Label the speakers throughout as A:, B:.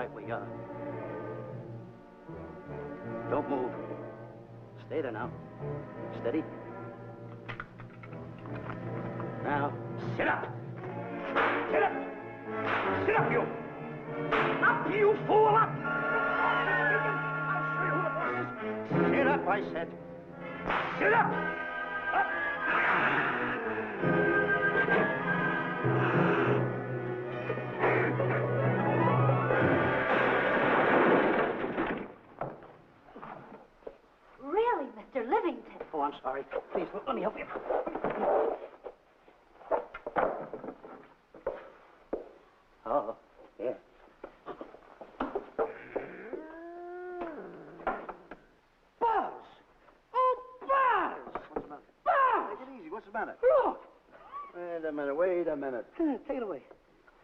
A: right where you are. Don't move. Stay there now. Steady. Now, sit up. Sit up. Sit up, you. Up, you fool, up. I'll show you who the boss is. Sit up, I said. Sit up. Up.
B: Really, Mr. Livington?
A: Oh, I'm sorry. Please, let me help you. Oh, yeah. Buzz! Oh, Buzz!
C: What's the matter?
A: Buzz!
C: Take it easy. What's the matter?
A: Look!
C: Wait a minute. Wait a minute.
A: Take it away.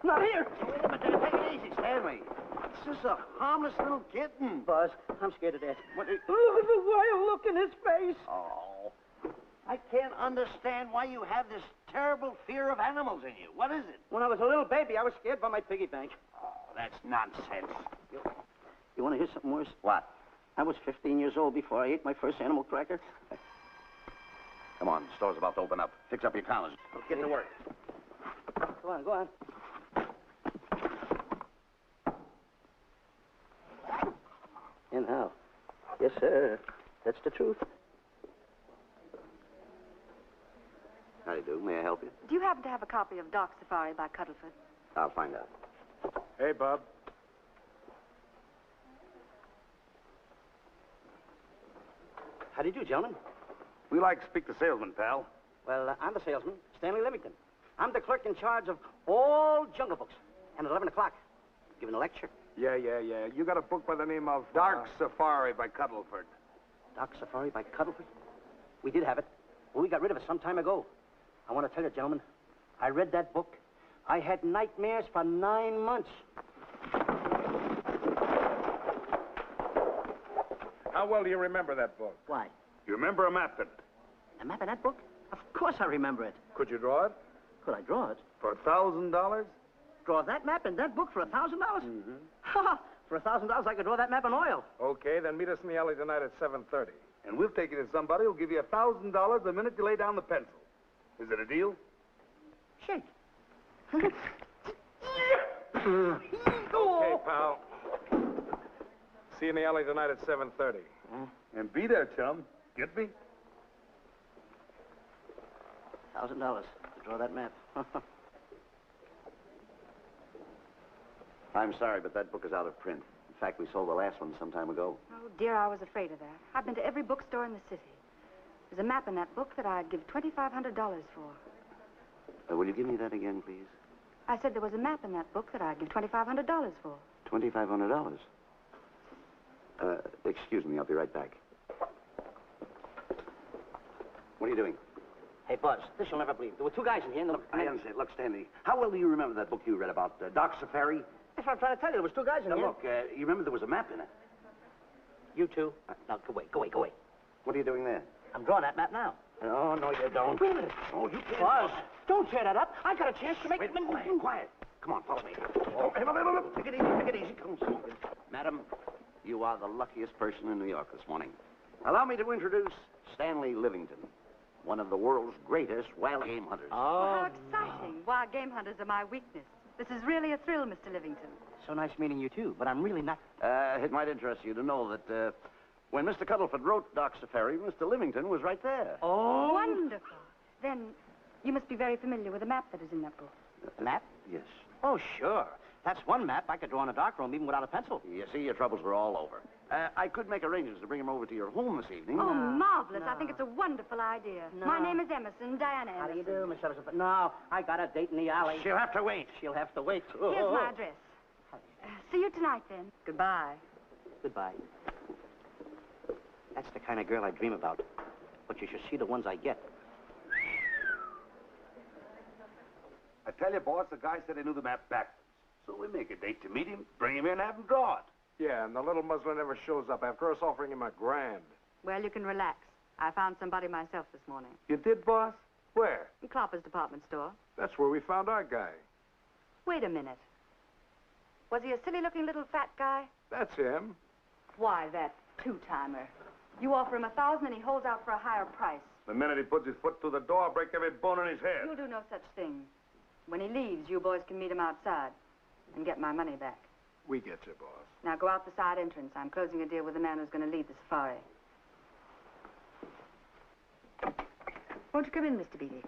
A: Not here!
C: Wait a minute. Take it easy, Stanley. It's just a harmless little kitten.
A: Buzz, I'm scared to death.
C: What?
A: Look at the wild look in his face.
C: Oh. I can't understand why you have this terrible fear of animals in you. What is it?
A: When I was a little baby, I was scared by my piggy bank.
C: Oh, that's nonsense.
A: You want to hear something worse?
C: What?
A: I was 15 years old before I ate my first animal cracker.
C: Come on, the store's about to open up. Fix up your collars. Get to work.
A: Go on, go on. And how? Yes, sir. That's the truth.
C: How do you do? May I help you?
B: Do you happen to have a copy of Dark Safari by Cuddleford?
C: I'll find out.
D: Hey, Bob.
A: How do you do, gentlemen?
C: We like to speak to salesman, pal.
A: Well, I'm the salesman, Stanley Livington. I'm the clerk in charge of all Jungle Books. And at 11 o'clock, giving a lecture.
D: Yeah. You got a book by the name of Dark Safari by Cuddleford.
A: Dark Safari by Cuddleford? We did have it, but we got rid of it some time ago. I want to tell you, gentlemen, I read that book. I had nightmares for 9 months.
D: How well do you remember that book?
A: Why?
D: You remember a map in it?
A: A map in that book? Of course I remember it.
D: Could you draw it?
A: Could I draw it?
D: For $1,000?
A: Draw that map in that book for $1,000?
D: Mm-hmm.
A: Ha! For $1,000, I could draw that map in oil.
D: Okay, then meet us in the alley tonight at 7:30. And we'll take you to somebody who'll give you $1,000 the minute you lay down the pencil. Is it a deal?
A: Shake.
D: Okay, pal. See you in the alley tonight at 7:30. And be there, chum. Get me?
A: $1,000 to draw that map.
C: I'm sorry, but that book is out of print. In fact, we sold the last one some time ago.
B: Oh, dear, I was afraid of that. I've been to every bookstore in the city. There's a map in that book that I'd give $2,500 for.
C: Will you give me that again, please?
B: I said there was a map in that book that I'd give $2,500 for.
C: $2,500? Excuse me, I'll be right back. What are you doing?
A: Hey, Buzz, this you'll never believe. There were two guys in here and
C: I understand. Look, Stanley, how well do you remember that book you read about Dark Safari?
A: That's what I'm trying to tell you. There was two guys in
C: Now,
A: here.
C: look, you remember there was a map in it.
A: You two. Now, go away.
C: What are you doing there?
A: I'm drawing that map now.
C: Oh, no, you don't.
A: Wait a minute.
C: Oh, you can't.
A: Buzz, don't tear that up. I got a chance to make...
C: Wait, quiet. Come on, follow me. Oh, hey, take it easy. Come on. Madam, you are the luckiest person in New York this morning. Allow me to introduce Stanley Livington, one of the world's greatest wild game hunters.
B: Oh, how exciting. Wild game hunters are my weakness. This is really a thrill, Mr. Livington.
A: So nice meeting you, too, but I'm really not...
C: It might interest you to know that when Mr. Cuddleford wrote Dark Safari, Mr. Livington was right there.
A: Oh!
B: Wonderful. Then you must be very familiar with the map that is in that book.
A: The map?
C: Yes.
A: Oh, sure. That's one map I could draw in a darkroom even without a pencil.
C: You see, your troubles were all over. I could make arrangements to bring him over to your home this evening.
B: Oh, marvelous.
A: No.
B: I think it's a wonderful idea.
A: No.
B: My name is Emerson, Diana Emerson.
A: How do you do, Miss Emerson? No, I got a date in the alley.
C: She'll have to wait.
A: She'll have to wait.
B: Here's my address. See you tonight, then. Goodbye.
A: Goodbye. That's the kind of girl I dream about. But you should see the ones I get.
D: I tell you, boss, the guy said he knew the map backwards. So we make a date to meet him, bring him in, have him draw it. Yeah, and the little muzzler never shows up after us offering him $1,000.
B: Well, you can relax. I found somebody myself this morning.
D: You did, boss? Where?
B: In Clopper's department store.
D: That's where we found our guy.
B: Wait a minute. Was he a silly-looking little fat guy?
D: That's him.
B: Why, that two-timer. You offer him $1,000 and he holds out for a higher price.
D: The minute he puts his foot through the door, I'll break every bone in his head.
B: You'll do no such thing. When he leaves, you boys can meet him outside and get my money back.
D: We get you, boss.
B: Now go out the side entrance. I'm closing a deal with the man who's going to lead the safari. Won't you come in, Mr. Beatty?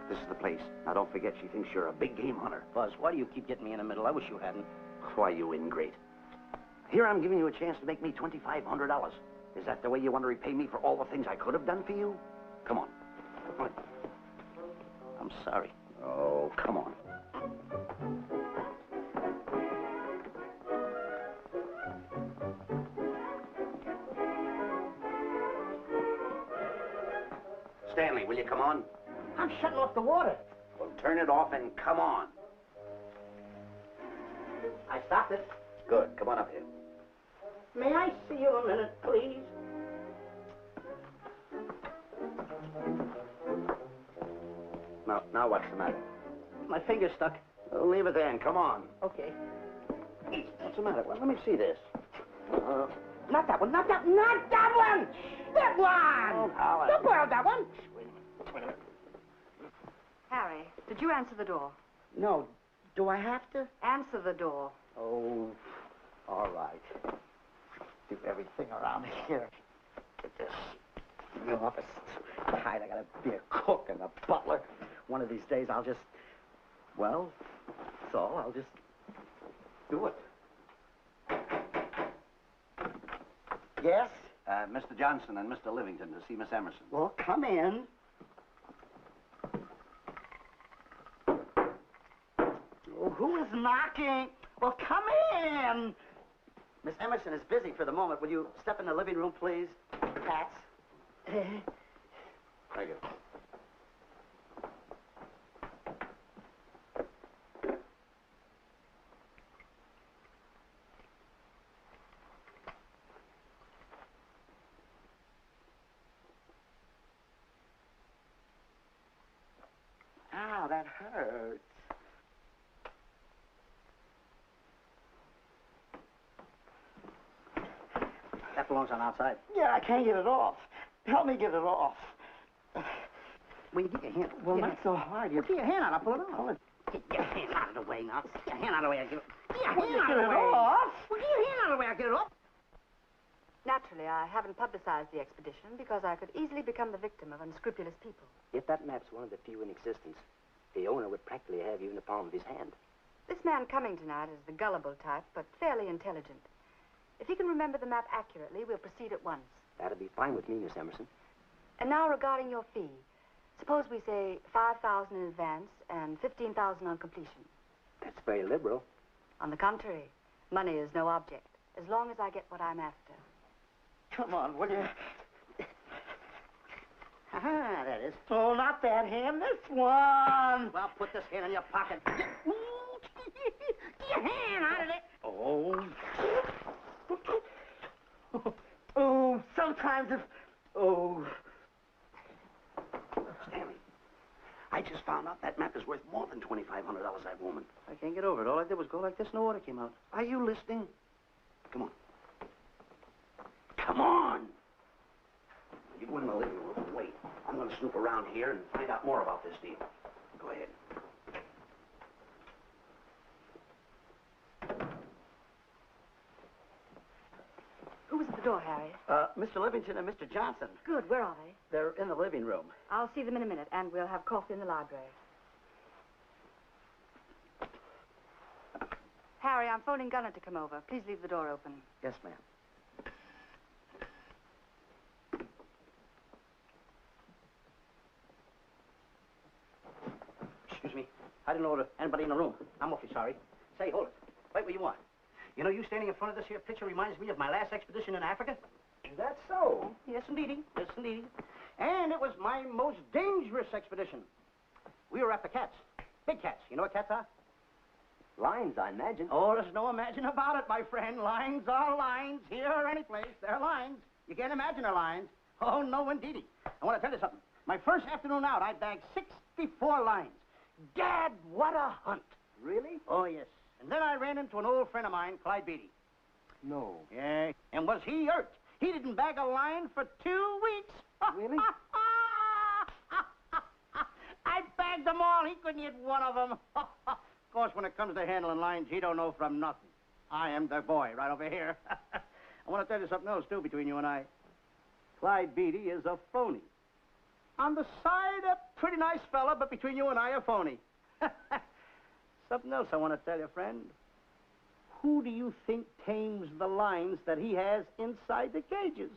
C: This is the place. Now, don't forget, she thinks you're a big game hunter.
E: Buzz, why do you keep getting me in the middle? I wish you hadn't.
C: Why, you ingrate. Here I'm giving you a chance to make me $2,500. Is that the way you want to repay me for all the things I could have done for you? Come on. Come on.
E: I'm sorry.
C: Oh, come on. Stanley, will you come on?
E: I'm shutting off the water.
C: Well, turn it off and come on.
E: I stopped it.
C: Good. Come on up here.
E: May I see you a minute, please?
C: Now what's the matter?
E: My finger's stuck.
C: Oh, leave it there and come on.
E: Okay.
C: What's the matter? Well, let me see this.
E: Not that one, not that one! That one!
C: Oh, Howard.
E: Don't borrow that one!
C: Wait a minute.
B: Harry, did you answer the door?
E: No. Do I have to?
B: Answer the door.
E: Oh, all right. Do everything around here. Get this. The office is tight. I gotta be a cook and a butler. One of these days I'll just, well, so I'll just do it. Yes?
C: Mr. Johnson and Mr. Livington to see Miss Emerson.
E: Well, come in. Oh, who is knocking? Well, come in. Miss Emerson is busy for the moment. Will you step in the living room, please? Pats.
C: Thank you.
E: Ow, that hurts. That belongs on outside. Yeah, I can't get it off. Help me get it off. Well, you get your hand. Well, not so hard. You get your hand out. I'll pull it off. Get your hand out of the way now. Get your hand out of the way. I'll get it. Get your hand out of the way. Off. Well, get your hand out of the way. I'll get it off.
B: Naturally, I haven't publicized the expedition because I could easily become the victim of unscrupulous people.
E: If that map's one of the few in existence, the owner would practically have you in the palm of his hand.
B: This man coming tonight is the gullible type, but fairly intelligent. If he can remember the map accurately, we'll proceed at once.
E: That'll be fine with me, Miss Emerson.
B: And now regarding your fee. Suppose we say $5,000 in advance and $15,000 on completion.
E: That's very liberal.
B: On the contrary, money is no object, as long as I get what I'm after.
E: Come on, will you? Ah, that is. Oh, not that hand, this one. Well, put this hand in your pocket. Get your hand out of it. Oh. Oh, sometimes if... Oh.
C: Stanley, I just found out that map is worth more than $2,500, that woman.
E: I can't get over it. All I did was go like this and the water came out.
C: Are you listening? Come on. Come on! You go in the living room and wait. I'm going to snoop around here and find out more about this deal. Go ahead.
B: Who was at the door, Harry?
E: Mr. Livington and Mr. Johnson.
B: Good. Where are they?
E: They're in the living room.
B: I'll see them in a minute, and we'll have coffee in the library. Harry, I'm phoning Gunner to come over. Please leave the door open.
E: Yes, ma'am. Excuse me. I didn't order anybody in the room. I'm awfully sorry. Say, hold it. Wait where you are. You know, you standing in front of this here picture reminds me of my last expedition in Africa. Is that so? Yes, indeedy. Yes, indeedy. And it was my most dangerous expedition. We were after cats. Big cats. You know what cats are? Lions, I imagine. Oh, there's no imagine about it, my friend. Lions are lions. Here or any place, they're lions. You can't imagine they're lions. Oh, no, indeedy. I want to tell you something. My first afternoon out, I bagged 64 lines. Gad, what a hunt.
F: Really?
E: Oh, yes. And then I ran into an old friend of mine, Clyde Beatty.
F: No.
E: Yeah, and was he hurt? He didn't bag a line for 2 weeks.
F: Really?
E: I bagged them all. He couldn't hit one of them. Of course, when it comes to handling lines, he don't know from nothing. I am the boy right over here. I want to tell you something else, too, between you and I. Clyde Beatty is a phony. On the side, a pretty nice fella, but between you and I, a phony. Something else I want to tell you, friend. Who do you think tames the lines that he has inside the cages?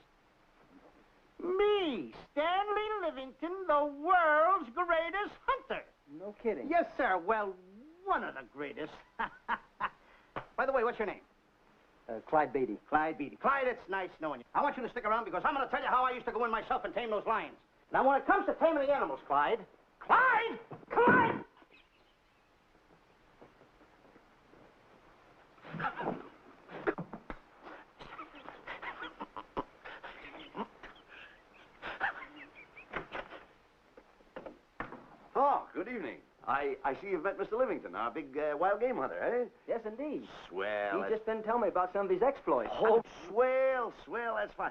E: Me, Stanley Livington, the world's greatest hunter.
F: No kidding.
E: Yes, sir. Well, one of the greatest. By the way, what's your name?
F: Clyde Beatty.
E: Clyde Beatty. Clyde, it's nice knowing you. I want you to stick around because I'm going to tell you how I used to go in myself and tame those lions. Now, when it comes to taming the animals, Clyde... Clyde! Clyde!
C: Oh, good evening. I see you've met Mr. Livington, our big wild game hunter, eh?
F: Yes, indeed.
C: Swell.
F: He just didn't tell me about some of his exploits.
C: Oh, swell, that's fine.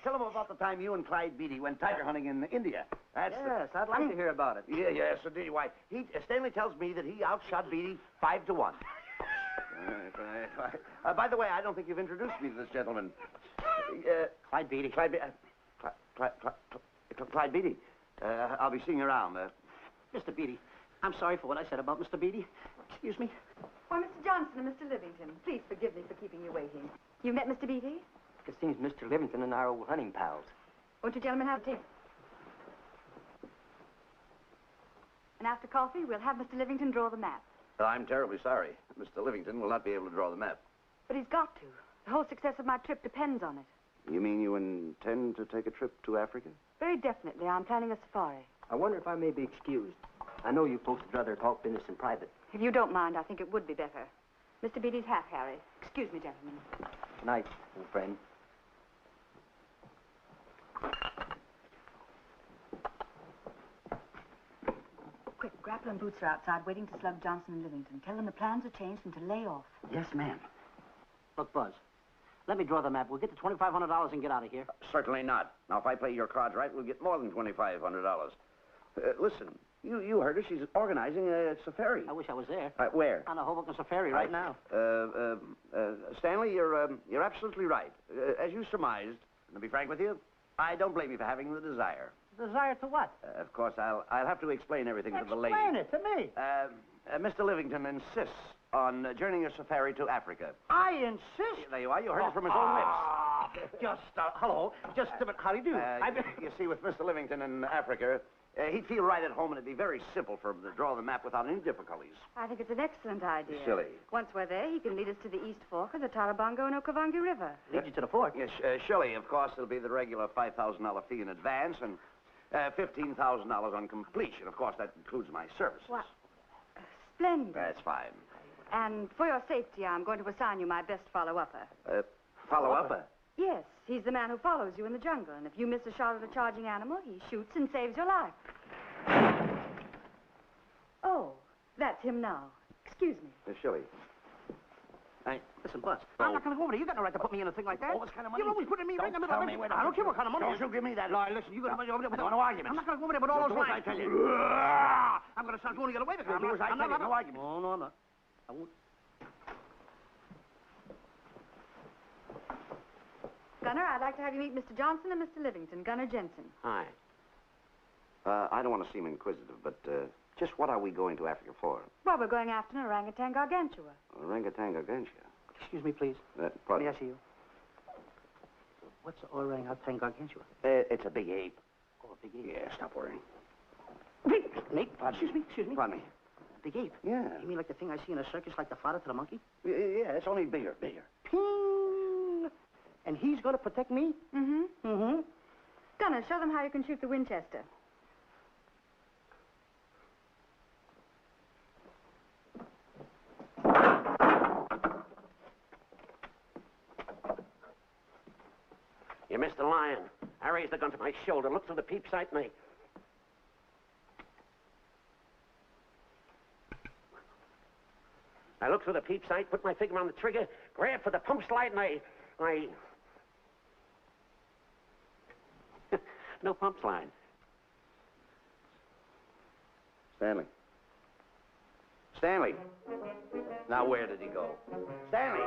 C: Tell him about the time you and Clyde Beatty went tiger hunting in India. That's
F: Yes, I'd like to hear about it.
C: Yes, indeed. Why, Stanley tells me that he outshot Beatty 5-1. By the way, I don't think you've introduced me to this gentleman.
E: Clyde Beatty.
C: Clyde Beatty. I'll be seeing you around.
E: Mr. Beatty, I'm sorry for what I said about Mr. Beatty. Excuse me.
B: Why, Mr. Johnson and Mr. Livington, please forgive me for keeping you waiting. You met Mr. Beatty?
F: It seems Mr. Livington and I are old hunting pals.
B: Won't you gentlemen have tea? And after coffee, we'll have Mr. Livington draw the map.
C: I'm terribly sorry. Mr. Livington will not be able to draw the map.
B: But he's got to. The whole success of my trip depends on it.
C: You mean you intend to take a trip to Africa?
B: Very definitely. I'm planning a safari.
F: I wonder if I may be excused. I know you folks would rather talk business in private.
B: If you don't mind, I think it would be better. Mr. Beatty's half Harry. Excuse me, gentlemen.
F: Night, old friend.
B: Quick, Grapple and Boots are outside waiting to slug Johnson and Livington. Tell them the plans have changed and to lay off.
E: Yes, ma'am. Look, Buzz, let me draw the map. We'll get the $2,500 and get out of here.
C: Certainly not. Now, if I play your cards right, we'll get more than $2,500. Listen, you heard her. She's organizing a safari.
E: I wish I was there.
C: Where?
E: On the Hoboken Safari right now.
C: Stanley, you're absolutely right. As you surmised, and to be frank with you, I don't blame you for having the desire.
E: Desire to what?
C: Of course, I'll have to explain everything to the lady.
E: Explain it to me.
C: Mr. Livington insists on journeying a safari to Africa.
E: I insist.
C: There you are. You heard it from his own lips.
E: Hello. Just a minute. How do you do?
C: You see, with Mr. Livington in Africa, he'd feel right at home, and it'd be very simple for him to draw the map without any difficulties.
B: I think it's an excellent idea.
C: Silly.
B: Once we're there, he can lead us to the East Fork of the Tarabongo and Okavango River.
E: Lead you to the fort.
C: Yes, surely, of course, it'll be the regular $5,000 fee in advance and $15,000 on completion. Of course, that includes my services.
B: What? Splendid.
C: That's fine.
B: And for your safety, I'm going to assign you my best follow-upper.
C: Follow-upper?
B: Yes, he's the man who follows you in the jungle. And if you miss a shot at a charging animal, he shoots and saves your life. Oh, that's him now. Excuse me.
C: Shirley.
E: Hey, listen, Buzz. I'm not going to go over there. You got no right to put me in a thing like that.
C: Oh, what kind of money?
E: You're always putting me right in the middle of it. I don't care what kind of money.
C: Don't you give me that.
E: No, listen, you got to be over there with
C: no arguments.
E: I'm not going to go over there with all those
C: Do as
E: lines.
C: I tell you.
E: I'm going to start going to get away with it.
C: Do as I tell you. No arguments.
E: No, I'm not. I won't.
B: Gunner, I'd like to have you meet Mr. Johnson and Mr. Livington, Gunner Jensen.
C: Hi. I don't want to seem inquisitive, but just what are we going to Africa for?
B: Well, we're going after an orangutan gargantua.
C: Orangutan gargantua.
E: Excuse me, please.
C: Pardon?
E: May I see you? What's orangutan gargantua?
C: It's a big ape.
E: Oh, a big ape.
C: Yeah, stop worrying.
E: Nate, excuse me.
C: Pardon me.
E: Big ape?
C: Yeah.
E: You mean like the thing I see in a circus, like the father to the monkey?
C: Yeah, it's only bigger.
E: Ping! And he's going to protect me?
B: Mm-hmm.
E: Mm-hmm.
B: Gunner, show them how you can shoot the Winchester.
C: You missed the lion.
E: I raised the gun to my shoulder, looked through the peep sight, and I looked through the peep sight, put my finger on the trigger, grabbed for the pump slide, and I... No pump slide.
C: Stanley. Stanley. Now, where did he go? Stanley!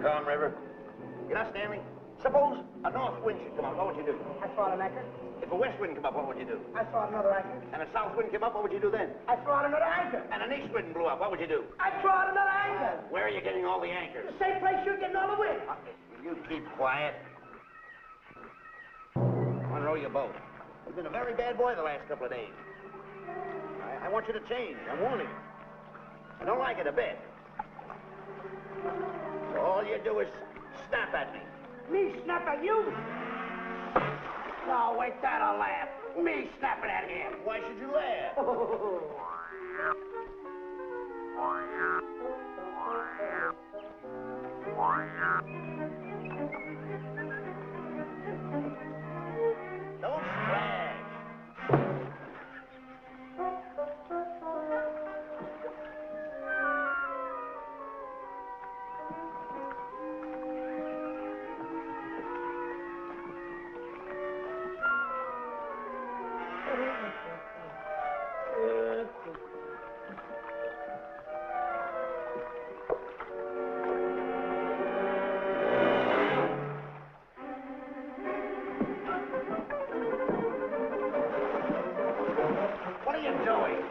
C: Calm river. You know, Stanley, suppose a north wind should come up, what would you do?
E: I throw out an anchor.
C: If a west wind come up, what would you do?
E: I throw out another anchor.
C: And a south wind came up, what would you do then?
E: I throw out another anchor.
C: And an east wind blew up, what would you do?
E: I throw out another anchor.
C: Where are you getting all the anchors?
E: The same place you're getting all the wind.
C: You keep quiet. I want to row your boat. You've been a very bad boy the last couple of days. I want you to change. I'm warning you. I don't like it a bit. So all you do is snap at me.
E: Me snap at you? No, wait, that'll laugh. Me snapping at him.
C: Why should you laugh? Don't splash. What are you doing?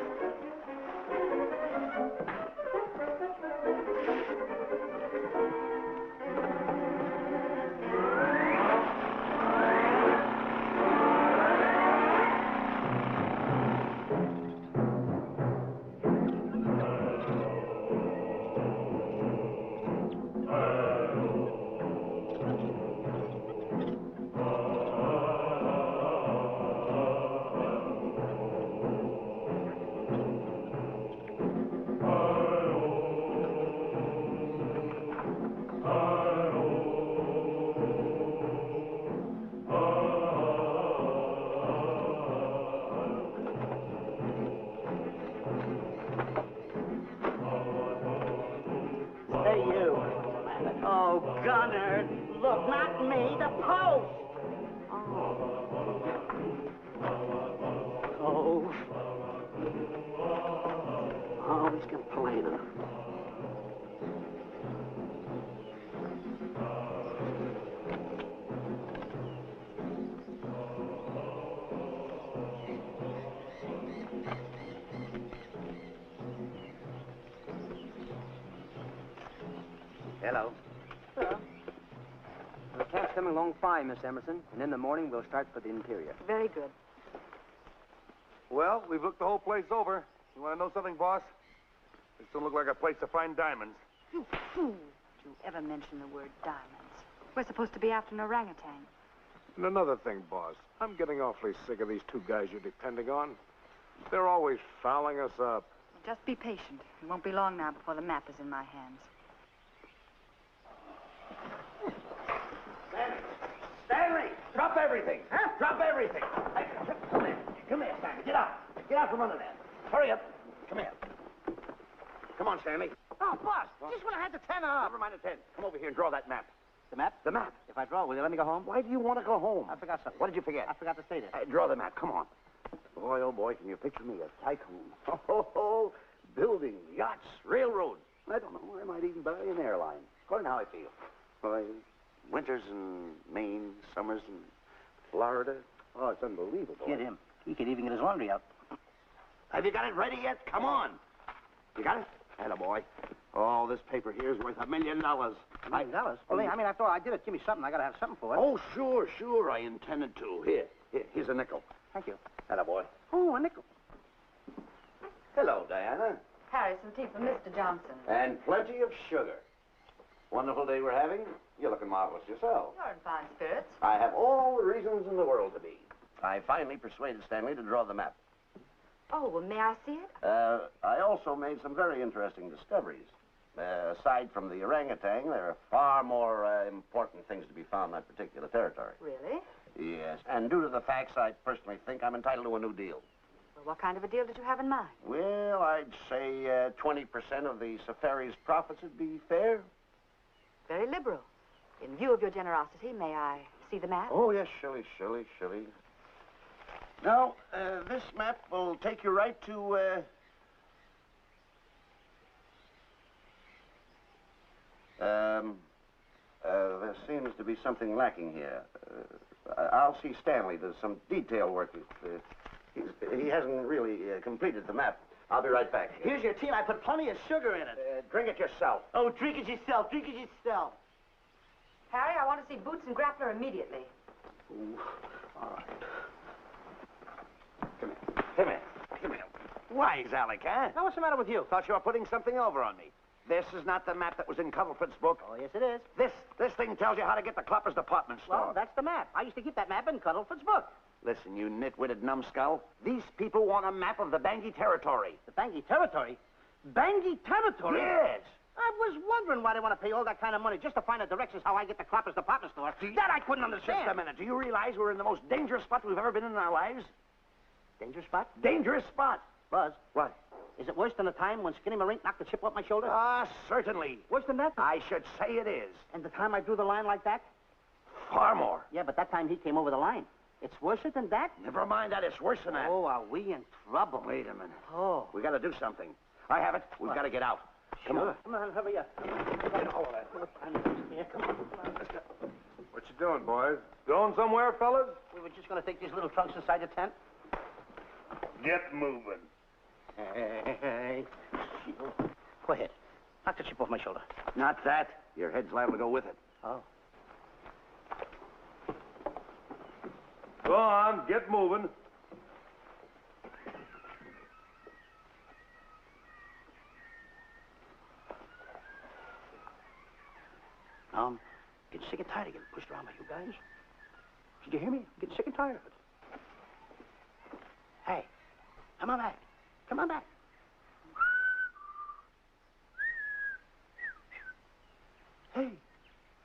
E: Hey, you. Oh, Gunner. Look, not me, the post. Oh. Oh, he's complaining.
C: Hello.
B: Hello.
F: The camp's coming along fine, Miss Emerson, and in the morning we'll start for the interior.
B: Very good.
D: Well, we've looked the whole place over. You want to know something, boss? This don't look like a place to find diamonds.
B: You fool. Did you ever mention the word diamonds? We're supposed to be after an orangutan.
D: And another thing, boss. I'm getting awfully sick of these two guys you're depending on. They're always fouling us up.
B: Just be patient. It won't be long now before the map is in my hands.
C: Stanley, drop everything.
E: Huh?
C: Drop everything. Hey, come here. Come here, Stanley. Get out. Get out from under there. Hurry up. Come here. Come on, Stanley.
E: Oh, boss, just when I had the 10 up.
C: Never mind the 10. Come over here and draw that map.
E: The map?
C: The map.
E: If I draw, will you let me go home?
C: Why do you want to go home?
E: I forgot something.
C: What did you forget?
E: I forgot to say that.
C: Draw the map. Come on. Boy, oh boy, can you picture me a tycoon? Oh, building, yachts, railroads. I don't know. I might even buy an airline. According to how I feel. Why, winters in Maine, summers in Florida. Oh, it's unbelievable.
E: Get him. He could even get his laundry out.
C: Have you got it ready yet? Come on. You got it? Attaboy. Oh, this paper here is worth $1 million.
E: $1 million? Well, I mean, after all, I did it. Give me something. I got to have something for it.
C: Oh, sure. I intended to. Here's a nickel.
E: Thank you.
C: Attaboy.
E: Oh, a nickel.
C: Hello, Diana.
B: Harry, some tea for Mr. Johnson.
C: And plenty of sugar. Wonderful day we're having. You're looking marvelous yourself.
B: You're in fine spirits.
C: I have all the reasons in the world to be. I finally persuaded Stanley to draw the map.
B: Oh, well, may I see it?
C: I also made some very interesting discoveries. Aside from the orangutan, there are far more important things to be found in that particular territory.
B: Really?
C: Yes, and due to the facts, I personally think I'm entitled to a new deal.
B: Well, what kind of a deal did you have in mind?
C: Well, I'd say 20% of the safari's profits would be fair.
B: Very liberal. In view of your generosity, may I see the map?
C: Oh, yes, Shirley. Now, this map will take you right to, there seems to be something lacking here. I'll see Stanley. There's some detail work. He hasn't really completed the map. I'll be right back.
E: Here's your tea, and I put plenty of sugar in it.
C: Drink it yourself.
E: Oh, drink it yourself. Drink it yourself.
B: Harry, I want to see Boots and Grappler immediately.
C: Ooh, all right. Come here. Why, Alec, huh?
E: Now, what's the matter with you?
C: Thought you were putting something over on me. This is not the map that was in Cuddlefoot's book.
E: Oh, yes, it is.
C: This thing tells you how to get to Clopper's department store.
E: Well, that's the map. I used to keep that map in Cuddlefoot's book.
C: Listen, you nitwitted numbskull. These people want a map of the Bangui territory.
E: The Bangui territory? Bangui territory?
C: Yes.
E: I was wondering why they want to pay all that kind of money just to find the directions how I get to Clopper's department store. That I couldn't understand.
C: Just a minute. Do you realize we're in the most dangerous spot we've ever been in our lives?
E: Dangerous spot?
C: Dangerous spot.
E: Buzz.
C: What?
E: Is it worse than the time when Skinny Marink knocked the chip off my shoulder?
C: Ah, certainly.
E: Worse than that?
C: I should say it is.
E: And the time I drew the line like that?
C: Far more.
E: Yeah, but that time he came over the line. It's worse than that?
C: Never mind that. It's worse than that.
E: Oh, are we in trouble?
C: Wait a minute.
E: Oh.
C: We got to do something. I have it. We've got to get out. Come on.
E: Come on, hurry up.
C: Get all of that.
E: Come on, let's go.
D: What you doing, boys? Going somewhere, fellas?
E: We were just going to take these little trunks inside the tent.
D: Get moving.
E: Hey. Go ahead. Knock the chip off my shoulder.
C: Not that. Your head's liable to go with it.
E: Oh.
D: Go on, get moving.
E: Getting sick and tired of getting pushed around by you guys. Did you hear me? I'm getting sick and tired of it. Hey, come on back. Come on back. Hey,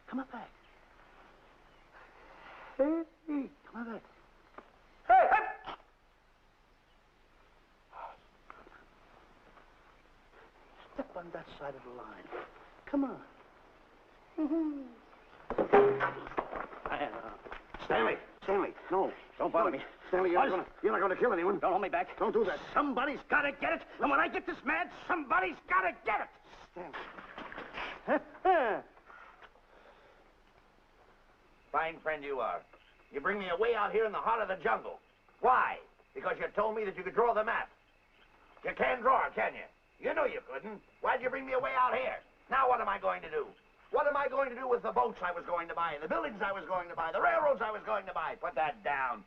E: come on back. Hey, come on back. Hey, hey! Step on that side of the line. Come on.
C: Stanley, no, don't bother me. Stanley, you're not going to kill anyone.
E: Don't hold me back.
C: Don't do that.
E: Somebody's got to get it. And when I get this mad, somebody's got to get it.
C: Stanley. Fine friend you are. You bring me away out here in the heart of the jungle. Why? Because you told me that you could draw the map. You can't draw it, can you? You know you couldn't. Why'd you bring me away out here? Now what am I going to do? What am I going to do with the boats I was going to buy, the buildings I was going to buy, the railroads I was going to buy? Put that down.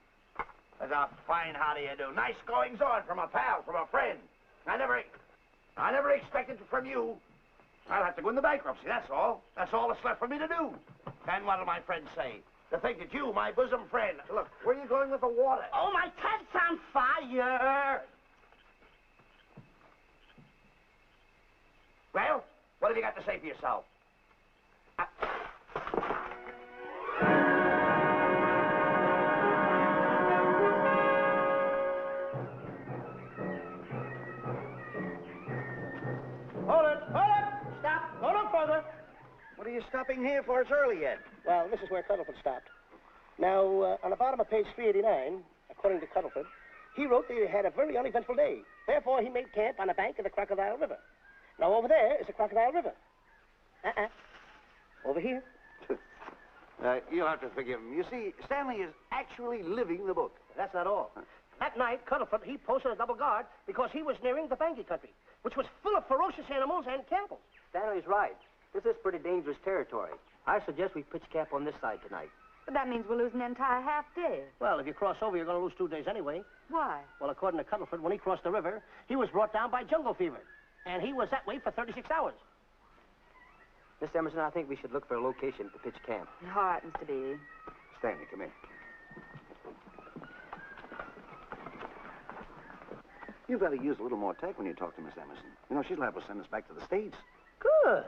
C: That's a fine how do you do. Nice goings on from a pal, from a friend. I never expected it from you. I'll have to go into bankruptcy, that's all. That's all that's left for me to do. And what'll my friends say? To think that you, my bosom friend... Look, where are you going with the water?
E: Oh, my tent's on fire.
C: Well, what have you got to say for yourself?
E: What are you stopping here for? It's early yet. Well, this is where Cuddlefoot stopped. Now, on the bottom of page 389, according to Cuddlefoot, he wrote that he had a very uneventful day. Therefore, he made camp on the bank of the Crocodile River. Now, over there is the Crocodile River. Over here.
C: You'll have to forgive him. You see, Stanley is actually living the book.
E: That's not all. That night, Cuddlefoot, he posted a double guard because he was nearing the Bangi country, which was full of ferocious animals and cannibals.
F: Stanley's right. This is pretty dangerous territory. I suggest we pitch camp on this side tonight.
B: But that means we'll lose an entire half day.
E: Well, if you cross over, you're going to lose 2 days anyway.
B: Why?
E: Well, according to Cuddlefoot, when he crossed the river, he was brought down by jungle fever. And he was that way for 36 hours.
F: Miss Emerson, I think we should look for a location to pitch camp.
B: All right, Mr. Beatty.
C: Stanley, come here. You've got to use a little more tact when you talk to Miss Emerson. You know, she's liable to send us back to the States.
E: Good.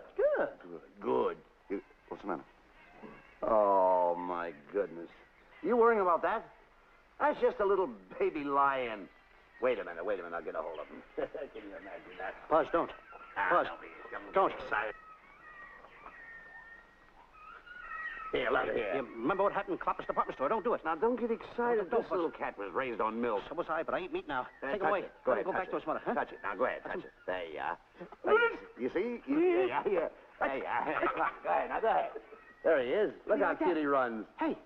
C: Good. What's the matter? Oh, my goodness. You worrying about that? That's just a little baby lion. Wait a minute. I'll get a hold of him. Can you imagine that?
E: Buzz, don't. Buzz, don't.
C: Excited. Here, let her here.
E: You remember what happened in Clopper's department store? Don't do it.
C: Now, don't get excited.
E: Don't,
C: This little cat was raised on milk.
E: So was I, but I ain't meat now. Take it
C: touch
E: away.
C: It. Go ahead,
E: Go
C: touch
E: back to
C: it.
E: his mother, huh?
C: Touch it. Now, go ahead, touch it. There you are. You see? Yeah. There you are. Come on, go ahead. Now, go ahead. There he is. Look how cute he runs.
E: Hey,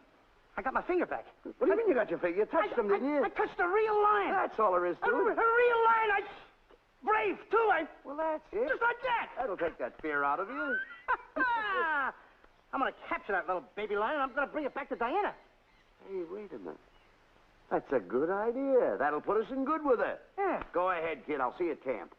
E: I got my finger back.
C: What do you mean you got your finger? You touched him, didn't you?
E: I touched a real lion.
C: That's all there is to it.
E: A real lion. Brave, too.
C: Well, that's it.
E: Just like that.
C: That'll take that fear out of you.
E: I'm going to capture that little baby lion, and I'm going to bring it back to Diana.
C: Hey, wait a minute. That's a good idea. That'll put us in good with her.
E: Yeah.
C: Go ahead, kid. I'll see you at camp.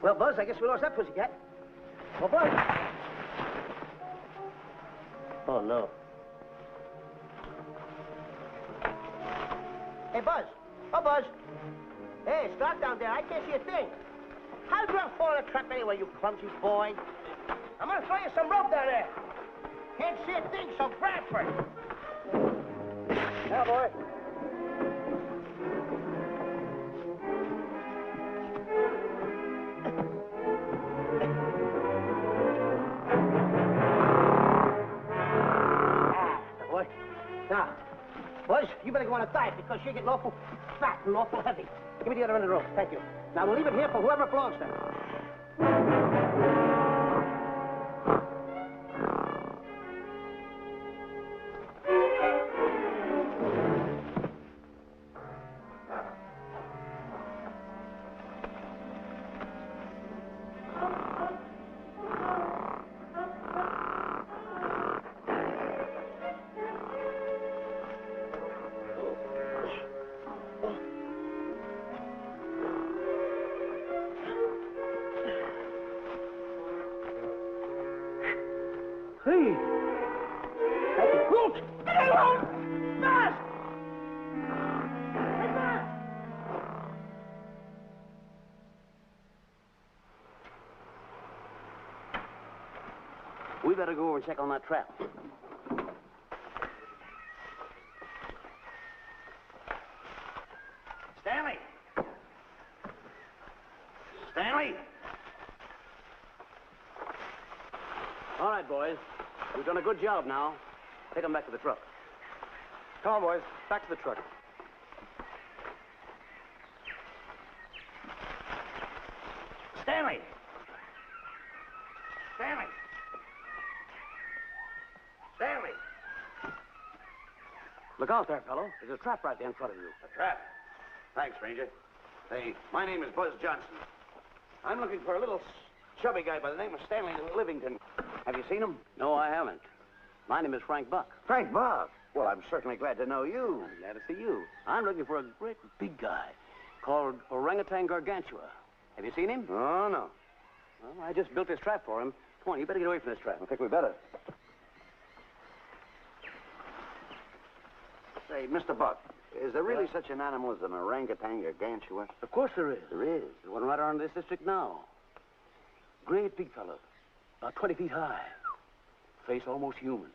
E: Well, Buzz, I guess we lost that pussycat. Well, Buzz. Oh, no. Hey, Buzz. Oh, Buzz. Hey, it's dark down there. I can't see a thing. How'd you fall in a trap anyway, you clumsy boy? I'm gonna throw you some rope down there. Can't see a thing, so grab for it. Now, boy. Now, Buzz, you better go on a diet because you're getting awful fat and awful heavy. Give me the other end of the rope. Thank you. Now, we'll leave it here for whoever it belongs to. Hey! Colt! Get along! Fast! Hey, fast!
C: We better go over and check on that trap. Stanley! Stanley! All right, boys. We've done a good job now. Take them back to the truck.
F: Come on, boys. Back to the truck.
C: Stanley! Stanley! Stanley! Look out there, fellow. There's a trap right there in front of you. A trap? Thanks, Ranger. Hey, my name is Buzz Johnson. I'm looking for a little chubby guy by the name of Stanley Livington. Have you seen him? No, I haven't. My name is Frank Buck. Frank Buck? Well, I'm certainly glad to know you. I'm glad to see you. I'm looking for a great big guy called Orangutan Gargantua.
E: Have you seen him?
C: Oh, no.
E: Well, I just built this trap for him. Come on, you better get away from this trap.
C: I think we better. Say, Mr. Buck, is there really such an animal as an orangutan gargantua?
E: Of course there is.
C: There is.
E: There's one right around this district now. Great big fellow. About 20 feet high. Face almost human.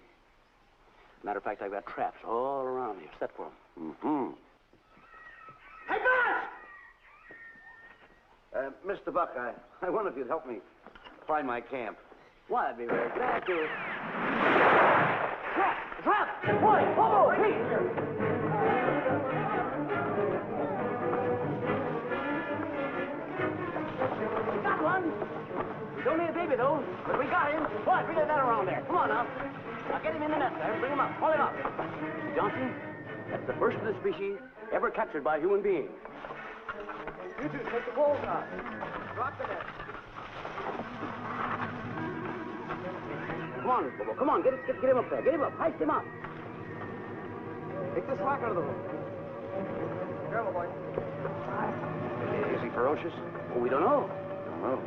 E: Matter of fact, I've got traps all around here set for him.
C: Mm-hmm.
E: Hey, guys!
C: Mr. Buck, I wonder if you'd help me find my camp.
E: Why, I'd be very glad to. Trap! Trap! Boy, whoa, please! We got one. He's only a baby, though, but we got him. Boy, bring that around there. Come on, now. Now, get him in the net there. Bring him up. Haul him up. Johnson, that's the first of the species ever captured by a human being.
F: You two, take the balls out. Drop the net.
E: Come on, Bobo. Come on. Get him up there. Get him up. Heist him up.
F: Take the slack out of the hook. Careful, boy.
C: Is he ferocious?
E: Oh, we don't know.
C: Don't know.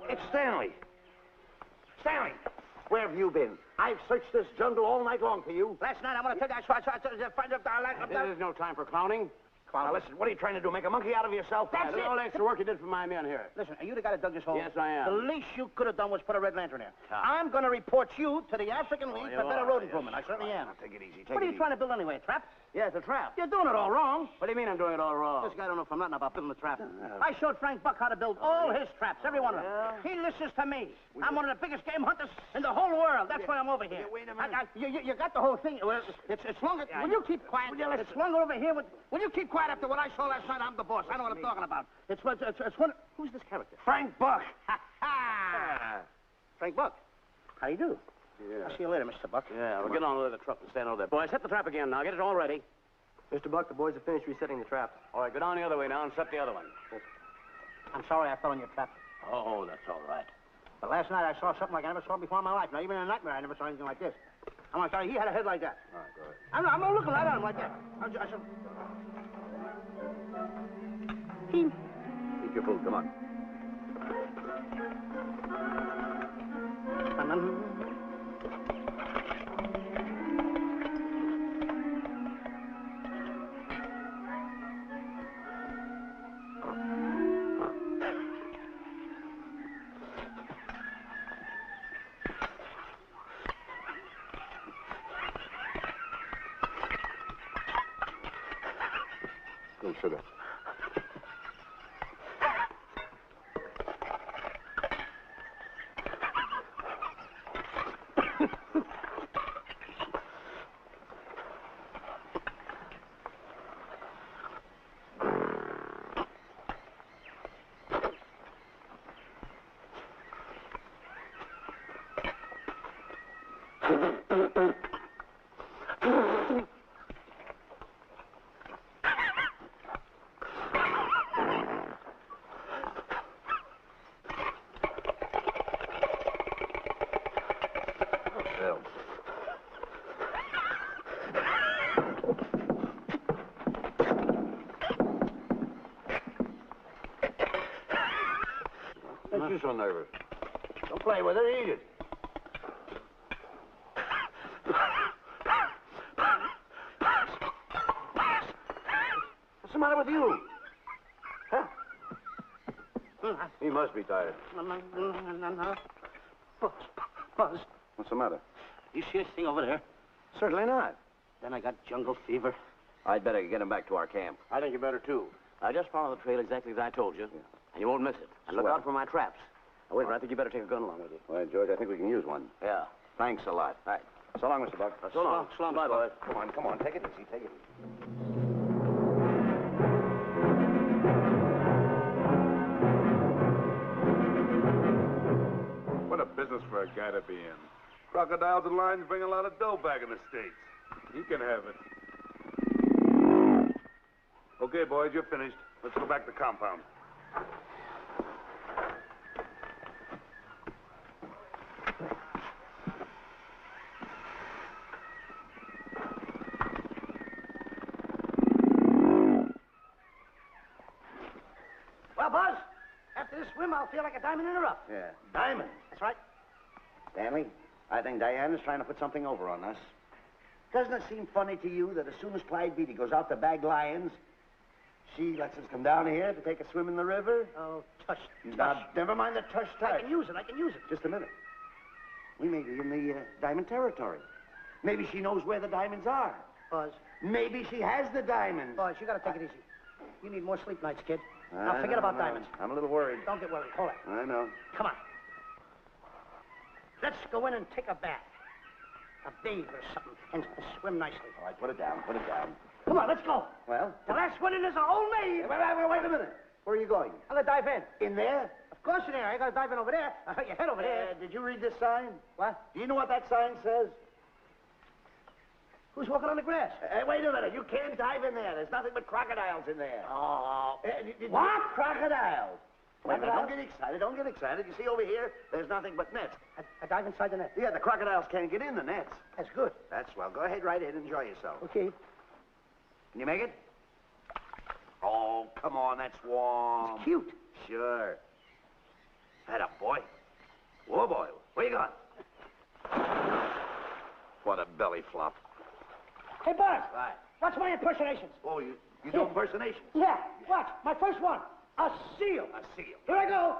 C: It's Stanley. Stanley, where have you been? I've searched this jungle all night long for you.
E: Last night, I want to tell you, I find out
C: There's no time for clowning. Now, listen, what are you trying to do? Make a monkey out of yourself?
E: That's it.
C: All the extra work you did for my men here.
E: Listen, are you the guy that dug this hole?
C: Yes, I am.
E: The least you could have done was put a red lantern in.
C: Ah.
E: I'm going to report you to the African League for better road improvement. I certainly am.
C: Now, take it easy.
E: What are you trying to build anyway, a trap?
C: Yeah, it's a trap.
E: You're doing it all wrong.
C: What do you mean I'm doing it all wrong?
E: This guy don't know from nothing about building a trap. I showed Frank Buck how to build all his traps, every one of them. He listens to me. I'm one of the biggest game hunters in the whole world. That's why I'm over here.
C: Wait a minute.
E: You got the whole thing. Well, it's longer. Will you keep quiet? It's longer over here. Will you keep quiet after what I saw last night? I'm the boss. I know what I'm talking about. It's one. Who's this character?
C: Frank Buck.
E: Frank Buck. How do you do?
C: Yeah.
E: I'll see you later, Mr. Buck.
C: Yeah, we'll get on with the truck and stand over there. Boy, set the trap again now. Get it all ready.
F: Mr. Buck, the boys have finished resetting the trap.
C: All right, go down the other way now and set the other one.
E: I'm sorry I fell in your trap.
C: Oh, that's all right.
E: But last night I saw something like I never saw before in my life. Now, even in a nightmare, I never saw anything like this. I'm sorry, he had a head like that.
C: All right, go ahead.
E: I'm not looking right at him like that. I said...
C: Eat your food, come on. Good sugar. Don't you so nervous. Don't play with it, eat it. What's the matter with you? Huh? He must be tired.
E: Buzz.
C: What's the matter?
E: You see this thing over there?
C: Certainly not.
E: Then I got jungle fever.
C: I'd better get him back to our camp.
E: I think you better, too. I just follow the trail exactly as I told you, and you won't miss it. And look
C: Swell.
E: out for my traps. Now, wait, I think you better take a gun along with you.
C: Well, George, I think we can use one.
E: Yeah.
C: Thanks a lot.
E: Right.
C: So long, Mr. Buck.
E: So long. So long, bye, boys.
C: Come on. Take it easy. Take it easy.
D: What a business for a guy to be in. Crocodiles and lions bring a lot of dough back in the States. He can have it. Okay, boys, you're finished. Let's go back to the compound.
E: swim, I'll feel like a diamond in the rough.
C: Yeah, diamond.
E: That's right.
C: Stanley, I think Diana's trying to put something over on us. Doesn't it seem funny to you that as soon as Clyde Beatty goes out to bag lions, she lets us come down here to take a swim in the river?
E: Oh, tush.
C: Now, never mind the tush.
E: I can use it.
C: Just a minute. We may be in the diamond territory. Maybe she knows where the diamonds are.
E: Buzz.
C: Maybe she has the diamonds.
E: Buzz, you gotta take it easy. You need more sleep nights, kid. Now, forget about diamonds.
C: I'm a little worried.
E: Don't get worried. Hold it.
C: I know.
E: Come on. Let's go in and take a bath. A bathe or something, and swim nicely.
C: All right, put it down.
E: Come on, let's go.
C: Well?
E: The last one in is a whole maid.
C: Wait a minute. Where are you going?
E: I'm gonna dive in.
C: In there?
E: Of course in there. I gotta dive in over there. You head over there.
C: Did you read this sign?
E: What?
C: Do you know what that sign says?
E: Who's walking on the grass?
C: Wait a minute. You can't dive in there. There's nothing but crocodiles in there.
E: Oh.
C: What? Crocodiles. Wait a minute. Don't get excited. You see over here, there's nothing but nets.
E: I dive inside the net.
C: Yeah, the crocodiles can't get in the nets.
E: That's good.
C: That's swell. Go ahead, right in. Enjoy yourself.
E: Okay.
C: Can you make it? Oh, come on. That's warm.
E: It's cute.
C: Sure. Head up, boy. Whoa, boy. Where you going? What a belly flop.
E: Hey, Buzz.
C: Right.
E: Watch my impersonations.
C: Oh, you do impersonations?
E: Yeah. Watch. My first one. A seal.
C: A seal.
E: Here I go.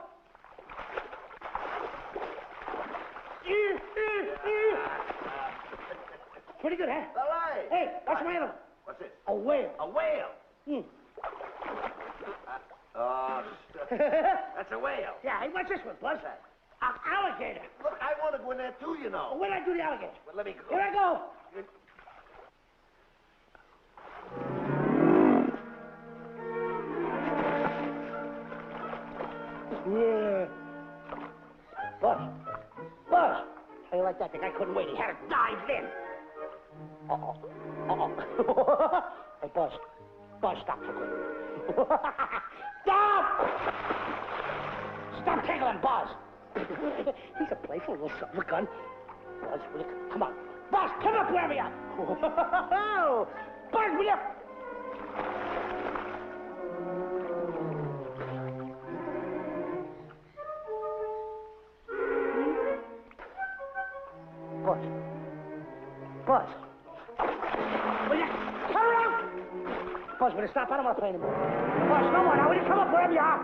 E: Pretty good, huh?
C: All right.
E: Hey, watch my other one.
C: What's this?
E: A whale.
C: A whale. Oh, that's a whale.
E: Yeah, hey, watch this one, Buzz. An alligator.
C: Look, I want to go in there too, you know.
E: Where did I do the alligator?
C: But let me go.
E: Here I go. Yeah. Buzz. How you like that? The guy couldn't wait. He had to dive in. Uh-oh. Hey, Buzz, stop tickling. Stop tickling, Buzz. He's a playful little son of a gun. Buzz, will you come on? Buzz, come up where we are. Buzz, will you? Buzz. Will you come around? Buzz, will you stop? I don't want to play anymore. Buzz, no more now. Will you come up wherever you are?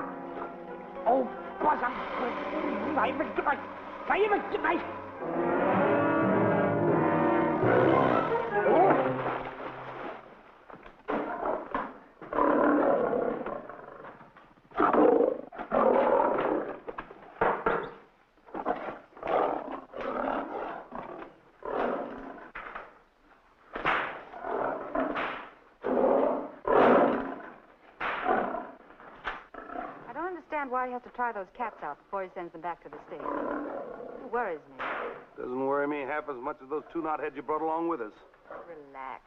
E: Oh, Buzz, I'm good night.
B: Why he has to try those cats out before he sends them back to the States. It worries me.
D: Doesn't worry me half as much as those two knotheads you brought along with us.
B: Relax.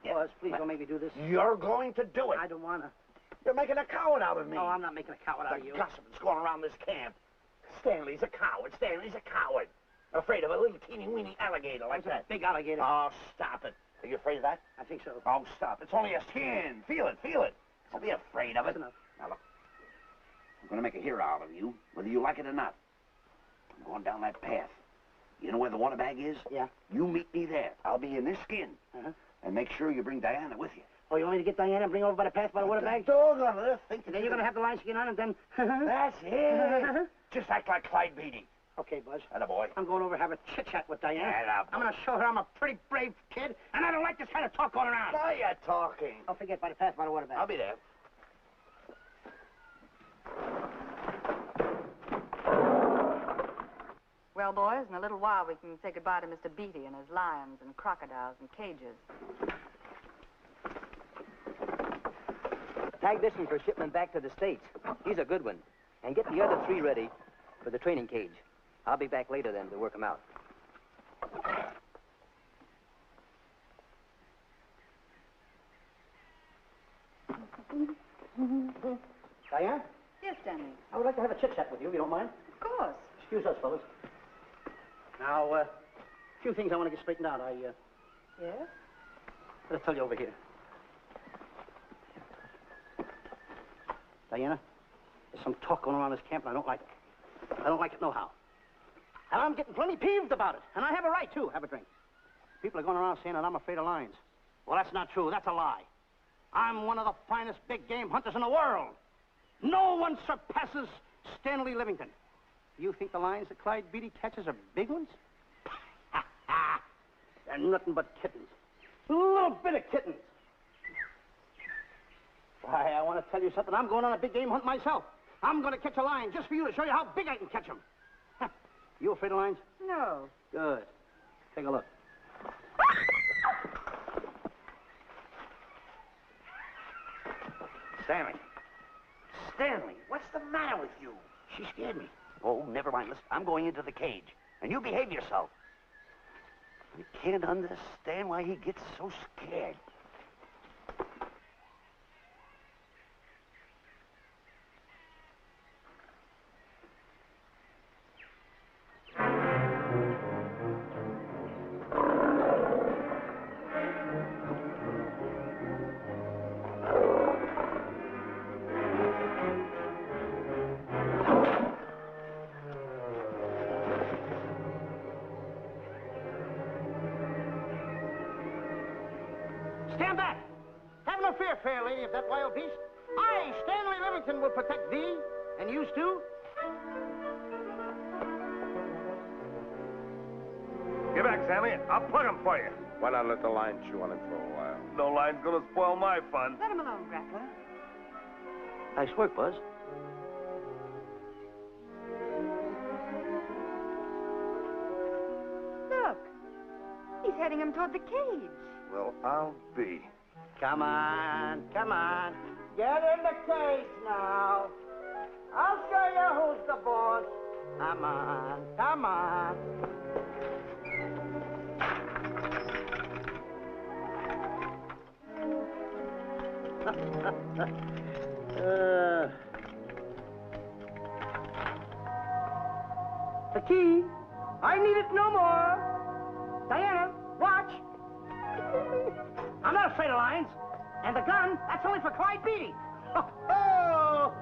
E: Buzz, please don't make me do this.
C: You're going to do it.
E: I don't want to.
C: You're making a coward out of me.
E: No, I'm not making a coward out of you.
C: The gossip that's going around this camp. Stanley's a coward. Afraid of a little teeny-weeny alligator like that.
E: Big alligator.
C: Oh, stop it. Are you afraid of that?
E: I think so.
C: Oh, stop. It's only a skin. Feel it. Don't be afraid of it.
E: That's enough.
C: Now, look. I'm going to make a hero out of you, whether you like it or not. I'm going down that path. You know where the water bag is?
E: Yeah.
C: You meet me there. I'll be in this skin. And make sure you bring Diana with you.
E: Oh, you want me to get Diana and bring her over by the path by the water bag?
C: Doggone it. Think
E: Then you're going to have the lion skin on and then...
C: That's it. Just act like Clyde Beatty.
E: Okay, Buzz.
C: Attaboy.
E: I'm going over to have a chit-chat with Diana.
C: Attaboy.
E: I'm going to show her I'm a pretty brave kid, and I don't like this kind of talk going around.
C: Now you're talking.
E: Don't forget, by the path by the water bag.
C: I'll be there.
B: Well, boys, in a little while we can say goodbye to Mr. Beatty and his lions and crocodiles and cages.
F: Tag this one for shipment back to the States. He's a good one. And get the other 3 ready for the training cage. I'll be back later then to work them out.
E: Diana?
B: Yes, Stanley.
E: I would like to have a chit-chat with you, if you don't mind.
B: Of course.
E: Excuse us, fellas. Now, few things I want to get straightened out.
B: Yes?
E: Let's tell you over here. Diana, there's some talk going around this camp, and I don't like it. I don't like it nohow. And I'm getting plenty peeved about it. And I have a right, too. Have a drink. People are going around saying that I'm afraid of lions. Well, that's not true. That's a lie. I'm one of the finest big game hunters in the world. No one surpasses Stanley Livington. You think the lions that Clyde Beatty catches are big ones? They're nothing but kittens. A little bit of kittens. Why, I want to tell you something. I'm going on a big game hunt myself. I'm going to catch a lion just for you to show you how big I can catch him. You afraid of lions?
B: No.
E: Good. Take a look.
C: Stanley. Stanley, what's the matter with you?
E: She scared me.
C: Oh, never mind. Listen, I'm going into the cage, and you behave yourself. I can't understand why he gets so scared.
E: Stand back! Have no fear, fair lady of that wild beast. I, Stanley Livington, will protect thee, and you too.
D: Get back, Stanley. I'll plug him for you. Why not let the lion chew on him for a while? No lion's gonna spoil my fun.
B: Let him alone, Grappler.
E: Nice work, Buzz.
B: Look. He's heading him toward the cage.
D: Well, I'll be.
E: Come on, come on. Get in the cage now. I'll show you who's the boss. Come on, come on. The key. I need it no more. Diana, watch. I'm not afraid of lions. And the gun, that's only for Clyde Beatty. Oh,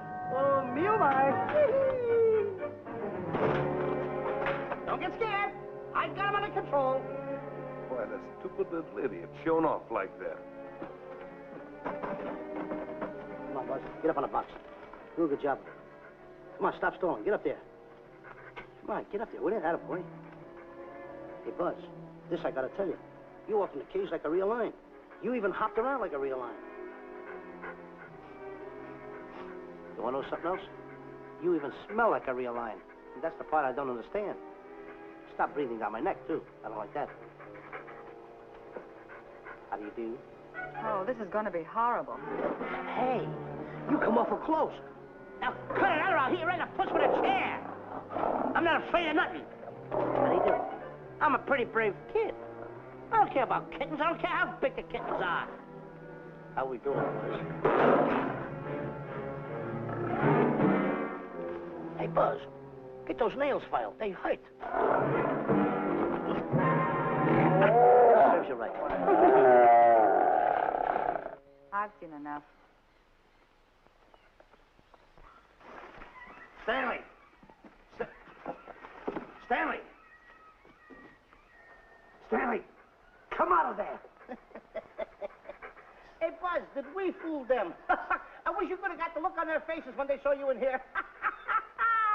E: me oh my. Don't get scared. I've got him under control.
D: Boy, that stupid little idiot showing off like that.
E: Come on, Buzz. Get up on the box. Do a good job. Come on, stop stalling. Get up there. Come on, get up there, will you? Attaboy. Hey, Buzz, this I gotta tell you. You walked in the cage like a real lion. You even hopped around like a real lion. You wanna know something else? You even smell like a real lion. And that's the part I don't understand. Stop breathing down my neck, too. I don't like that. How do you do?
B: Oh, this is going to be horrible.
E: Hey, you come awful close. Now, cut it out around here right in the puss with a chair. I'm not afraid of nothing. How do you do? I'm a pretty brave kid. I don't care about kittens. I don't care how big the kittens are. How we doing, Buzz? Hey, Buzz, get those nails filed. They hurt. Serves you right.
B: I've seen enough.
E: Stanley! Stanley! Stanley! Come out of there! Hey, Buzz, did we fool them? I wish you could have got the look on their faces when they saw you in here.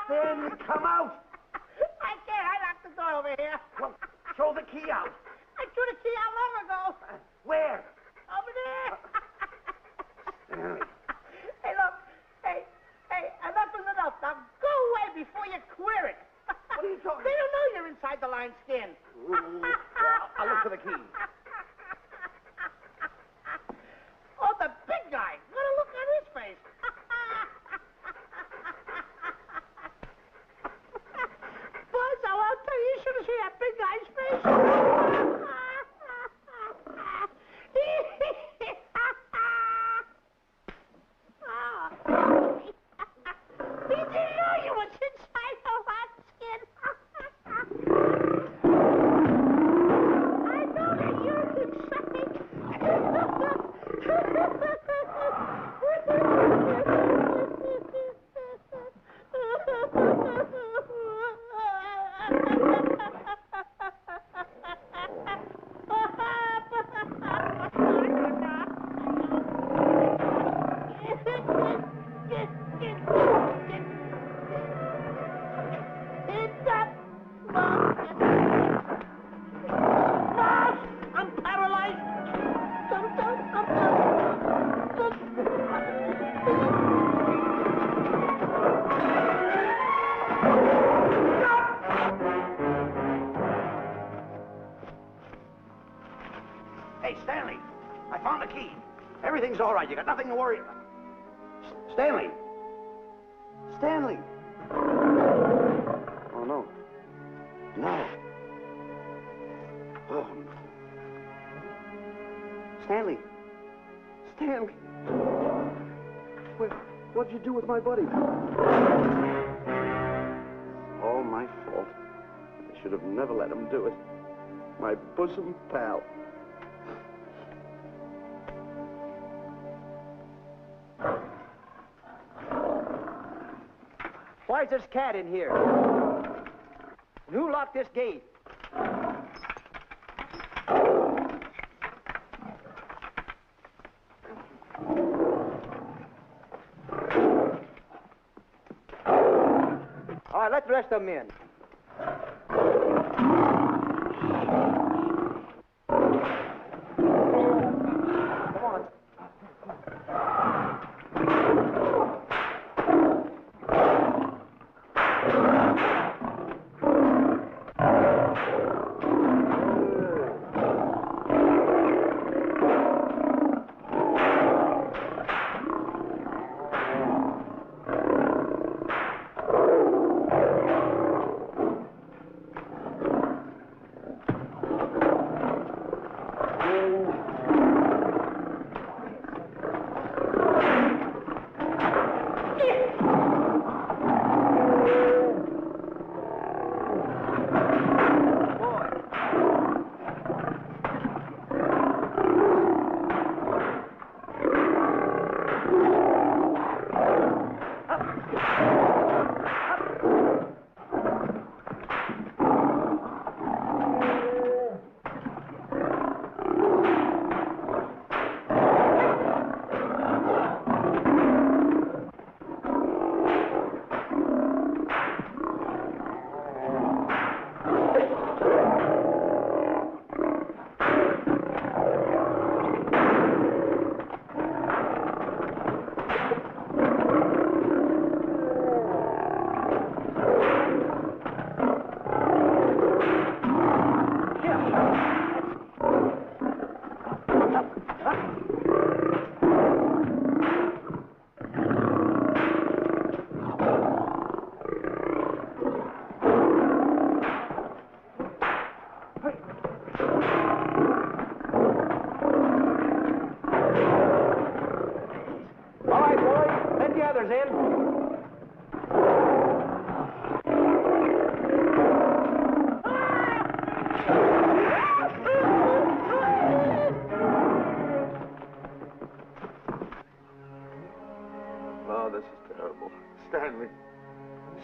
C: Stanley, come out!
E: I can't. I locked the door over here.
C: Well, throw the key out.
E: I threw the key out long ago.
C: Where?
E: Over there.
C: Stanley.
E: Hey, look. Hey, enough is enough. Now go away before you queer it.
C: What are you talking
E: They don't know you're inside the lion's skin.
C: I'll look for the key.
E: Oh, the big guy. What a look on his face. Buzz, I'll tell you, you should have seen that big guy's face. He
C: Everything's all right. You got nothing to worry about. Stanley. Stanley. Oh, no. No. Oh. Stanley. Stanley. What'd you do with my buddy? All my fault. I should have never let him do it. My bosom pal.
F: Why's this cat in here? Who locked this gate? All right, let the rest of them in. Come on.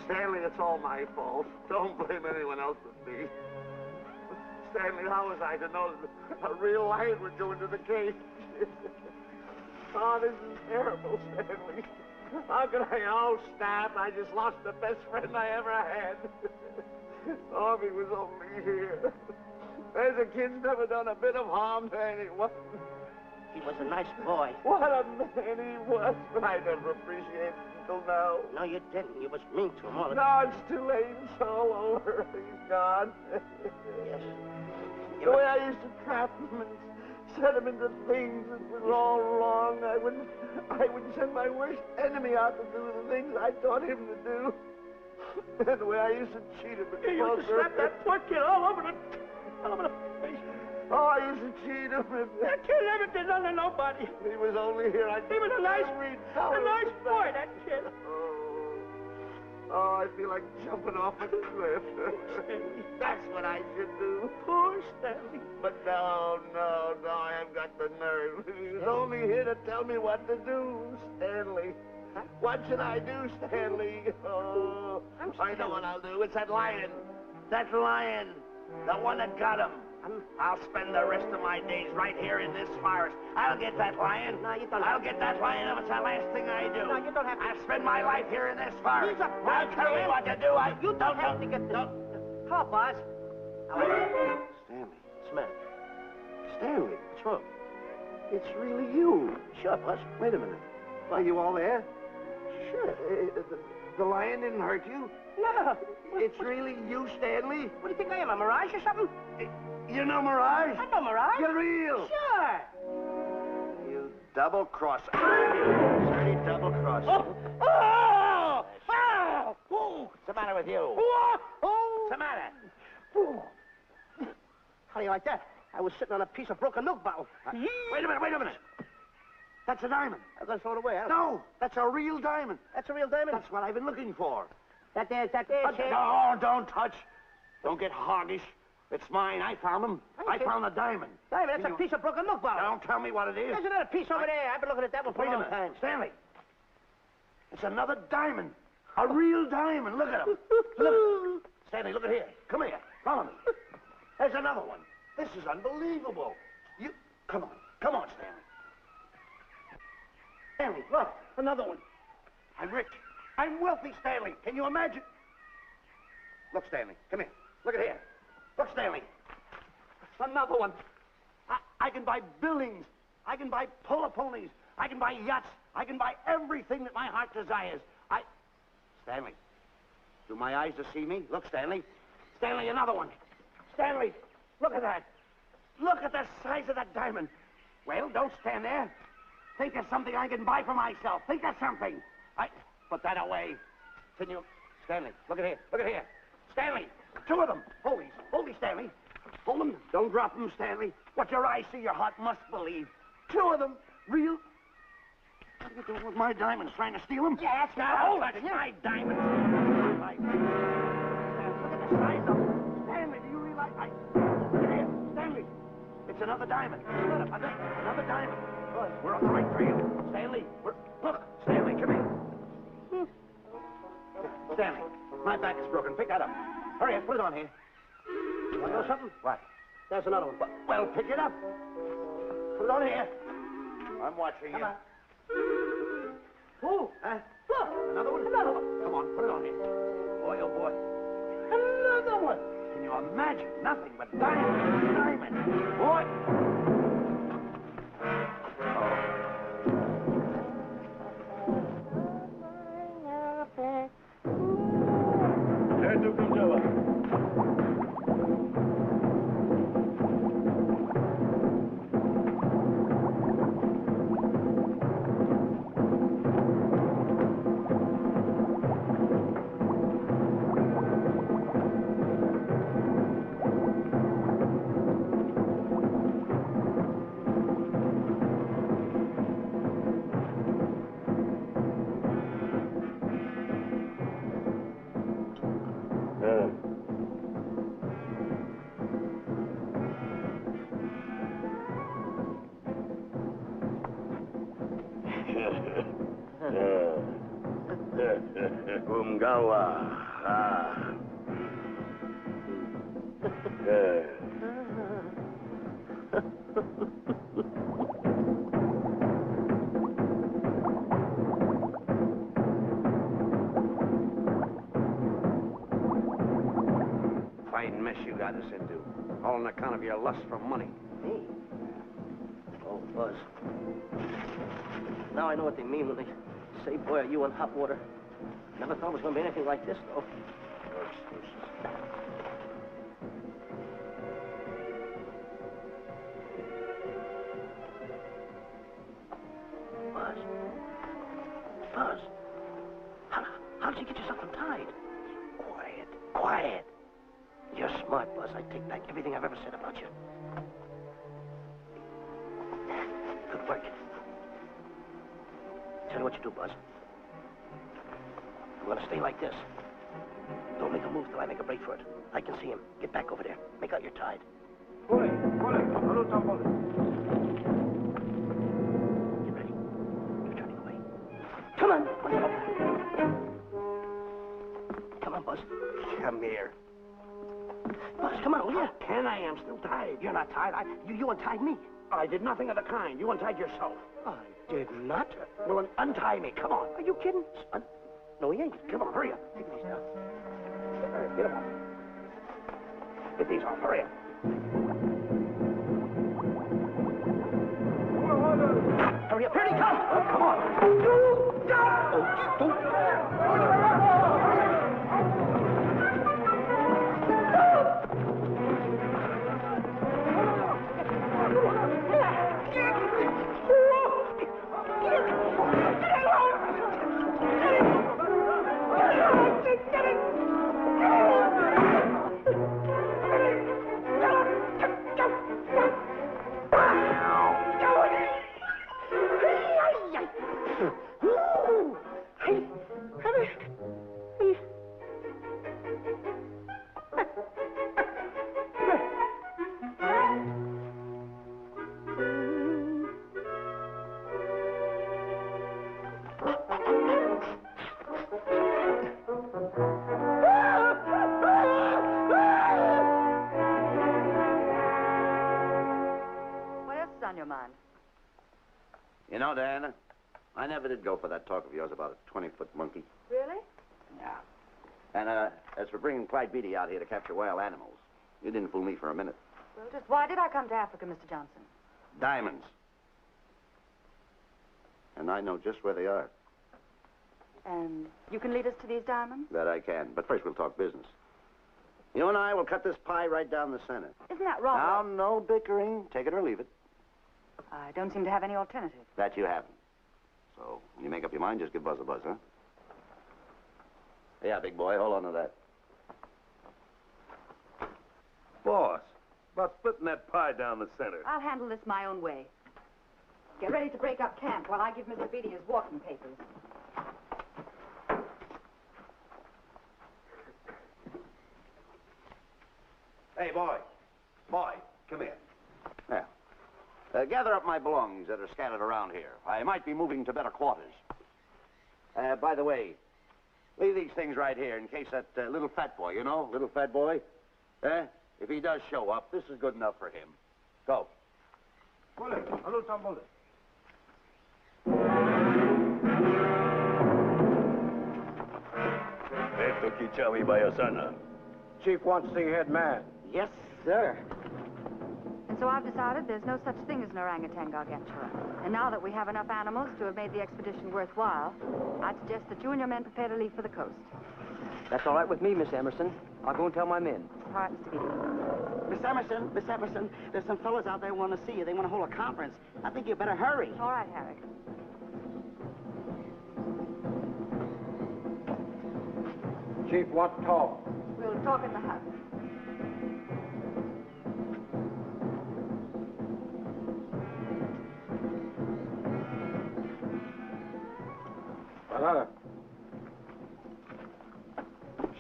D: Stanley, it's all my fault. Don't blame anyone else but me. Stanley, how was I to know that a real lion would go into the cage? Oh, this is terrible, Stanley. How could I? Oh, snap, I just lost the best friend I ever had. Oh, if he was only here. There's a kid's never done a bit of harm to anyone.
E: He was a nice boy.
D: What a man he was, but I never appreciated it until now.
E: No, you didn't. You was mean to him all the
D: No, it's too late. It's all over. He's gone.
E: Yes.
D: The way I used to trap him and set him into things that was all wrong, I would send my worst enemy out to do the things I taught him to do. And the way I used to cheat him.
E: You used to slap that poor kid all over the face.
D: Oh, I used to cheat him.
E: That kid never did nothing to nobody.
D: He was only here.
E: He was a nice boy, that kid.
D: Oh, I feel like jumping off a cliff. That's what I should do.
E: Poor Stanley.
D: But no, I haven't got the nerve. He was only here to tell me what to do, Stanley. What should I do, Stanley? Oh, I know what I'll do. It's that lion. That lion. The one that got him. I'll spend the rest of my days right here in this forest. I'll get that lion.
E: No, you don't.
D: I'll get that lion if it's the last thing I do.
E: No, you don't have to.
D: I'll spend my life here in this forest.
E: He's a boy,
D: Now tell me what to do.
E: You don't have to get the... Come on, boss.
C: Stanley.
E: Smell.
C: Stanley.
E: What's wrong?
C: It's really you.
E: Sure, boss.
C: Wait a minute. Are you all there?
E: Sure.
C: The lion didn't hurt you?
E: No.
C: It's really you, Stanley?
E: What do you think I am, a mirage or something?
C: You know Mirage?
E: I know Mirage.
C: You're real.
E: Sure.
C: You double-cross. Dirty double-cross.
E: Oh! What's the matter with you? What's the matter?
G: How do you like that? I was sitting on a piece of broken milk bottle.
C: Wait a minute. That's a diamond.
G: I'm going to throw it away.
C: No, that's a real diamond.
G: That's a real diamond?
C: That's what I've been looking for.
G: That there, Shemp.
C: No, don't touch. Don't get hoggish. It's mine. I found them. I found the diamond.
G: Diamond, that's a piece of broken milk bottle.
C: Don't tell me what it is.
G: There's another piece over there. I've been looking at that one for a long time.
C: Stanley. It's another diamond. A real diamond. Look at him. Look. Stanley, look at here. Come here. Follow me. There's another one. This is unbelievable. Come on, Stanley. Stanley, look. Another one. I'm rich. I'm wealthy, Stanley. Can you imagine? Look, Stanley. Come here. Look at here. Look, Stanley. Another one. I can buy buildings. I can buy polo ponies. I can buy yachts. I can buy everything that my heart desires. Stanley, do my eyes deceive me? Look, Stanley. Stanley, another one. Stanley, look at that. Look at the size of that diamond. Well, don't stand there. Think of something I can buy for myself. Think of something. Put that away. Can you... Stanley, look at here. Look at here. Stanley, two of them. Hold these, Stanley. Hold them. Don't drop them, Stanley. What your eyes see, your heart must believe. Two of them. Real... What are you doing with my diamonds? Trying to steal them?
G: Yeah, that's
C: Now, hold it. My diamonds. Look at the size of them. Stanley, do you realize... Look here. Stanley. It's another diamond. Another diamond. We're on the right trail. Stanley, look. Stanley, come here. Stanley, my back is broken. Pick that up. Hurry up. Put it on here.
G: You want to know something?
C: What?
G: There's another one.
C: Well, pick it up. Put it on here. I'm watching you.
G: Come on. Oh, look.
C: Another one?
G: Another one.
C: Come on, put it on here. Boy, oh boy. Another one. Can you imagine? Nothing but diamond. Boy. Fine mess you got us into. All on account of your lust for money.
G: Me? Oh, Buzz. Now I know what they mean when they say, boy, are you in hot water. Never thought it was going to be anything like this, though. Buzz. How did you get yourself untied? Quiet. You're smart, Buzz. I take back everything I've ever said about you. Good work. Tell you what you do, Buzz. I'm gonna stay like this. Don't make a move till I make a break for it. I can see him. Get back over there. Make out you're tied.
C: Pull it. Pull it.
G: Get ready. You're turning away. Come on. Come on, Buzz.
C: Come here.
G: Buzz, come on, will you?
C: Ken, I am still tied.
G: You're not tied. You untied me.
C: I did nothing of the kind. You untied yourself.
G: I did not.
C: Well, untie me. Come on.
G: Are you kidding? No, he ain't.
C: Come on, hurry up.
G: Take these down.
C: Get them off. Get these off. Hurry up.
G: Hurry up. Here he comes.
C: Oh, come on. You know, Diana, I never did go for that talk of yours about a 20-foot monkey.
B: Really?
C: Yeah. And, as for bringing Clyde Beatty out here to capture wild animals, you didn't fool me for a minute.
B: Well, just why did I come to Africa, Mr. Johnson?
C: Diamonds. And I know just where they are.
B: And you can lead us to these diamonds?
C: That I can. But first we'll talk business. You and I will cut this pie right down the center.
B: Isn't that wrong?
C: Now, no bickering. Take it or leave it.
B: I don't seem to have any alternative.
C: That you haven't. So, when you make up your mind, just give Buzz a buzz, huh? Yeah, big boy, hold on to that.
H: Boss, about splitting that pie down the center.
B: I'll handle this my own way. Get ready to break up camp while I give Mr. Beatty his walking papers.
C: Hey, boy. Boy, come here. Yeah. Gather up my belongings that are scattered around here. I might be moving to better quarters. By the way, leave these things right here in case that little fat boy, you know, little fat boy, if he does show up, this is good enough for him. Go.
H: Eto kichawi bayasana.
I: Chief wants to see head man.
E: Yes, sir.
B: And so I've decided there's no such thing as an orangutan gargantua. And now that we have enough animals to have made the expedition worthwhile, I'd suggest that you and your men prepare to leave for the coast.
F: That's all right with me, Miss Emerson. I'll go and tell my men.
B: All right, Mr. Beatty.
E: Miss Emerson, there's some fellas out there who want to see you. They want to hold a conference. I think you better hurry.
B: All right, Harry.
I: Chief wants to talk.
B: We'll talk in the hut.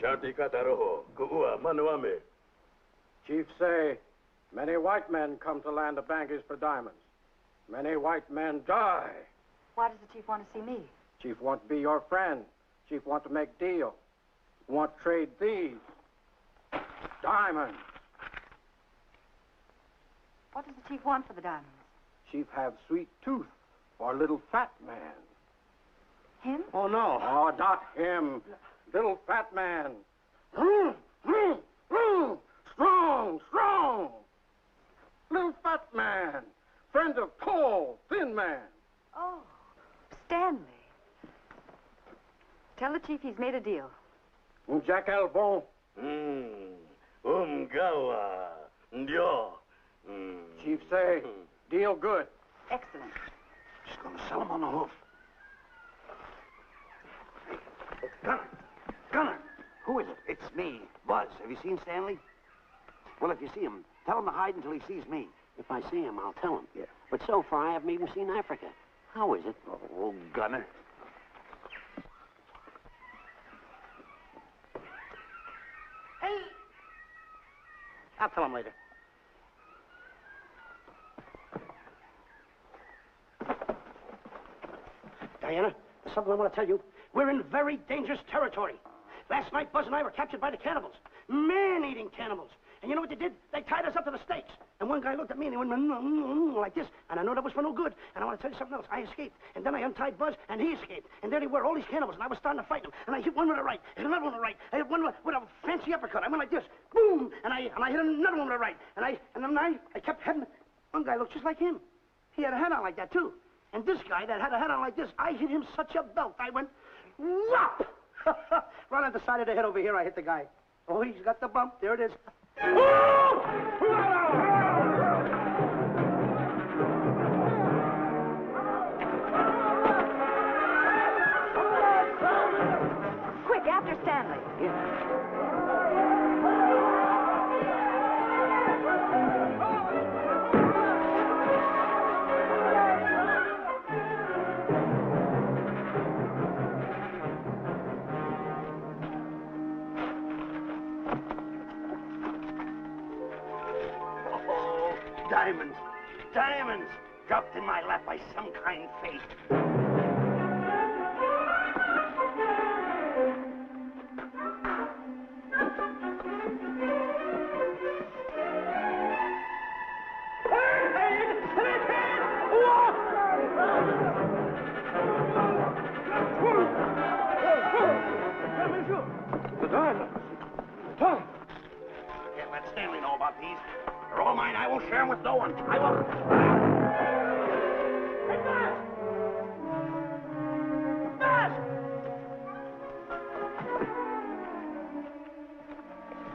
H: Shanti kataroho, kuua manuame.
I: Chief say, many white men come to land the Bangis for diamonds. Many white men die.
B: Why does the chief want to see me?
I: Chief want to be your friend. Chief want to make deal. Want to trade these diamonds.
B: What does the chief want for the diamonds?
I: Chief have sweet tooth for little fat man.
B: Him?
I: Oh, no. Oh, not him. Little fat man. Strong, strong. Little fat man. Friend of tall, thin man.
B: Oh, Stanley. Tell the chief he's made a deal.
I: Jack Albon.
H: Umgawa. Ndio.
I: Chief say, deal good.
B: Excellent.
C: Just gonna sell him on the hoof. Gunner! Who is it? It's me, Buzz. Have you seen Stanley? Well, if you see him, tell him to hide until he sees me.
E: If I see him, I'll tell him.
C: Yeah.
E: But so far, I haven't even seen Africa. How is it?
C: Oh, Gunner.
E: Hey! I'll tell him later. Diana, there's something I want to tell you. We're in very dangerous territory. Last night, Buzz and I were captured by the cannibals. Man-eating cannibals. And you know what they did? They tied us up to the stakes. And one guy looked at me and he went like this. And I know that was for no good. And I want to tell you something else. I escaped. And then I untied Buzz and he escaped. And there they were, all these cannibals. And I was starting to fight them. And I hit one with the right. Hit another one with the right. I hit one with a fancy uppercut. I went like this. Boom! And I hit another one with the right. And then I kept heading. One guy looked just like him. He had a head on like that, too. And this guy that had a head on like this, I hit him such a belt. I went, whop! Right on the side of the head over here, I hit the guy. Oh, he's got the bump. There it is.
B: Quick, after Stanley.
C: Diamonds. Diamonds. Dropped in my lap by some kind fate.
H: The diamonds. Tom.
C: Can't let Stanley know about these. They're all mine. I won't share them with no one. I won't. Hey, Matt!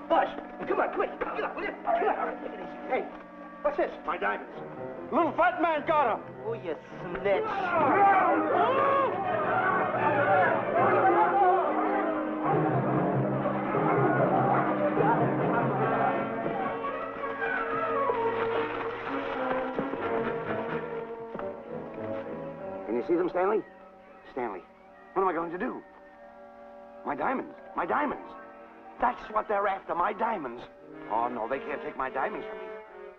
E: Boss, come on, quick. Get up, will you? Come on. Take it easy. Hey, what's this?
C: My diamonds.
I: Little fat man got him.
E: Oh, you snitch.
C: Can you see them, Stanley? Stanley, what am I going to do? My diamonds. My diamonds. That's what they're after, my diamonds. Oh, no, they can't take my diamonds from me.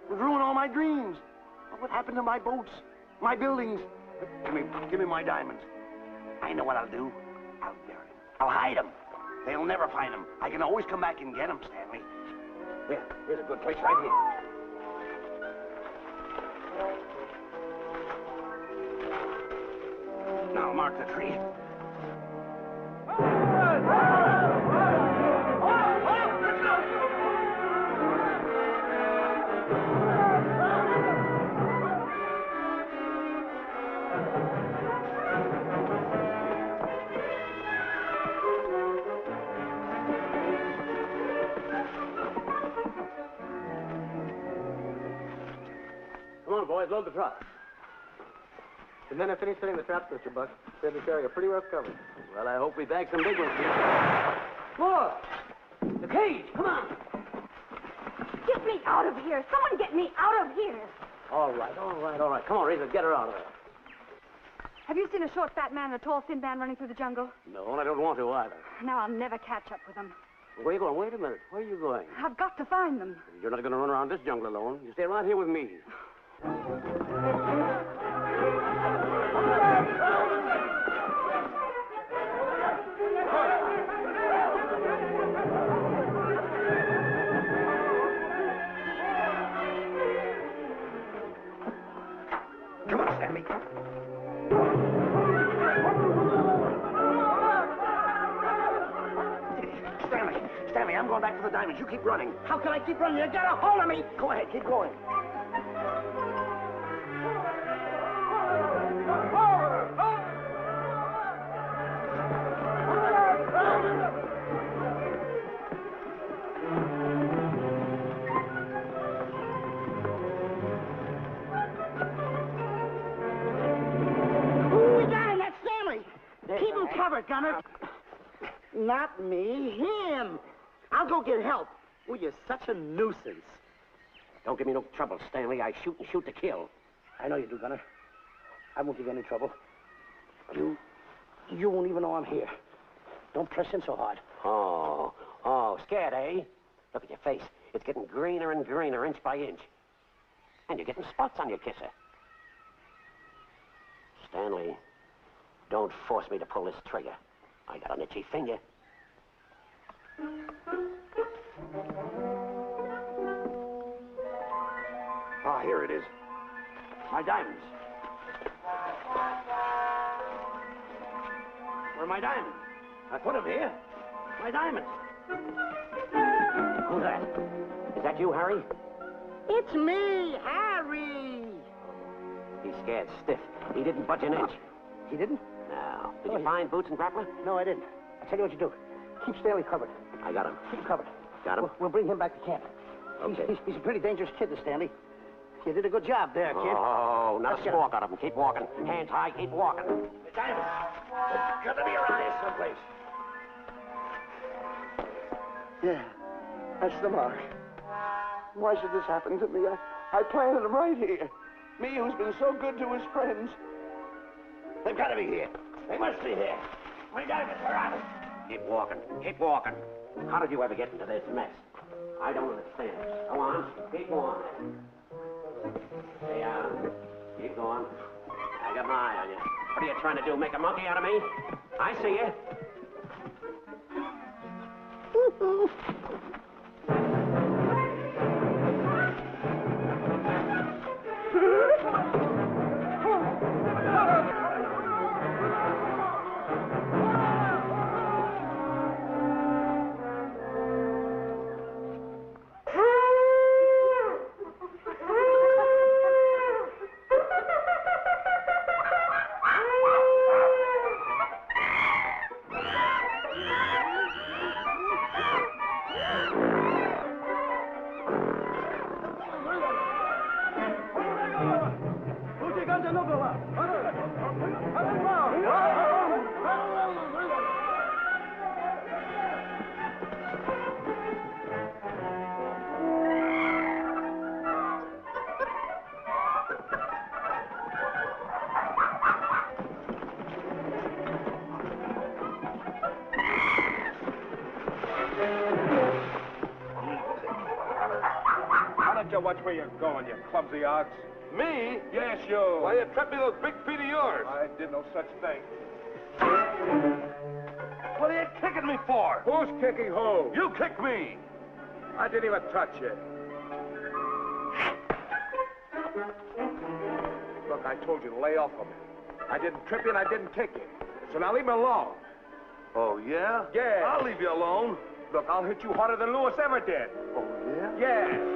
C: It would ruin all my dreams. What happened to my boats? My buildings? Give me my diamonds. I know what I'll do. I'll bury them. I'll hide them. They'll never find them. I can always come back and get them, Stanley. Here, here's a good place right here. Now mark the tree.
F: Come on, boys, load the truck. The men have finished setting the traps, Mr. Buck. Said this area pretty rough covered. Well, I hope we bag some big ones here. More! The cage, come on!
B: Get me out of here! Someone get me out of here!
F: All right. Come on, Razor, get her out of there.
B: Have you seen a short, fat man and a tall, thin man running through the jungle?
F: No, and I don't want to either.
B: Now I'll never catch up with them.
F: Where are you going? Wait a minute. Where are you going?
B: I've got to find them.
F: You're not going to run around this jungle alone. You stay right here with me.
C: Come on, Stanley. Stanley, I'm going back for the diamonds. You keep running.
E: How can I keep running? You got a hold of me.
C: Go ahead, keep going.
E: Who we got in that Stanley? Keep him covered, Gunner. Not me, him. I'll go get help. Oh, you're such a nuisance.
G: Don't give me no trouble, Stanley. I shoot and shoot to kill.
E: I know you do, Gunner. I won't give you any trouble. You won't even know I'm here. Don't press in so hard.
G: Oh, scared, eh? Look at your face. It's getting greener and greener, inch by inch. And you're getting spots on your kisser. Stanley, don't force me to pull this trigger. I got an itchy finger.
C: Ah, here it is. My diamonds. Where are my diamonds? I put them here. My diamonds.
G: Who's that? Is that you, Harry?
E: It's me, Harry.
G: He's scared stiff. He didn't budge an inch.
E: He didn't?
G: No. Did you find Boots and Grappler?
E: No, I didn't. I'll tell you what you do. Keep Stanley covered.
G: I got him.
E: Keep him covered.
G: Got him?
E: We'll bring him back to camp.
G: Okay.
E: He's a pretty dangerous kid, this Stanley. You did a good job there, kid.
G: Oh, not
E: Let's
G: a
E: get
G: squawk out of him. Keep walking. Hands high, keep walking.
C: The diamonds. They've got to be around here someplace. Yeah, that's the mark. Why should this happen to me? I planted them right here. Me, who's been so good to his friends. They've got to be here. They must be here. My diamonds, where are they?
G: Keep walking. Keep walking. How did you ever get into this mess? I don't understand. Go on. Keep on. Hey, keep going. I got my eye on you. What are you trying to do, make a monkey out of me? I see you.
H: Watch where you're going, you clumsy ox.
D: Me?
H: Yes, you.
D: Why, you tripped me with those big feet of yours.
H: I did no such thing.
D: What are you kicking me for?
H: Who's kicking who?
D: You kicked me.
H: I didn't even touch you. Look, I told you to lay off of me. I didn't trip you and I didn't kick you. So now leave me alone.
D: Oh, yeah?
H: Yeah.
D: I'll leave you alone.
H: Look, I'll hit you harder than Lewis ever did.
D: Oh, yeah?
H: Yeah.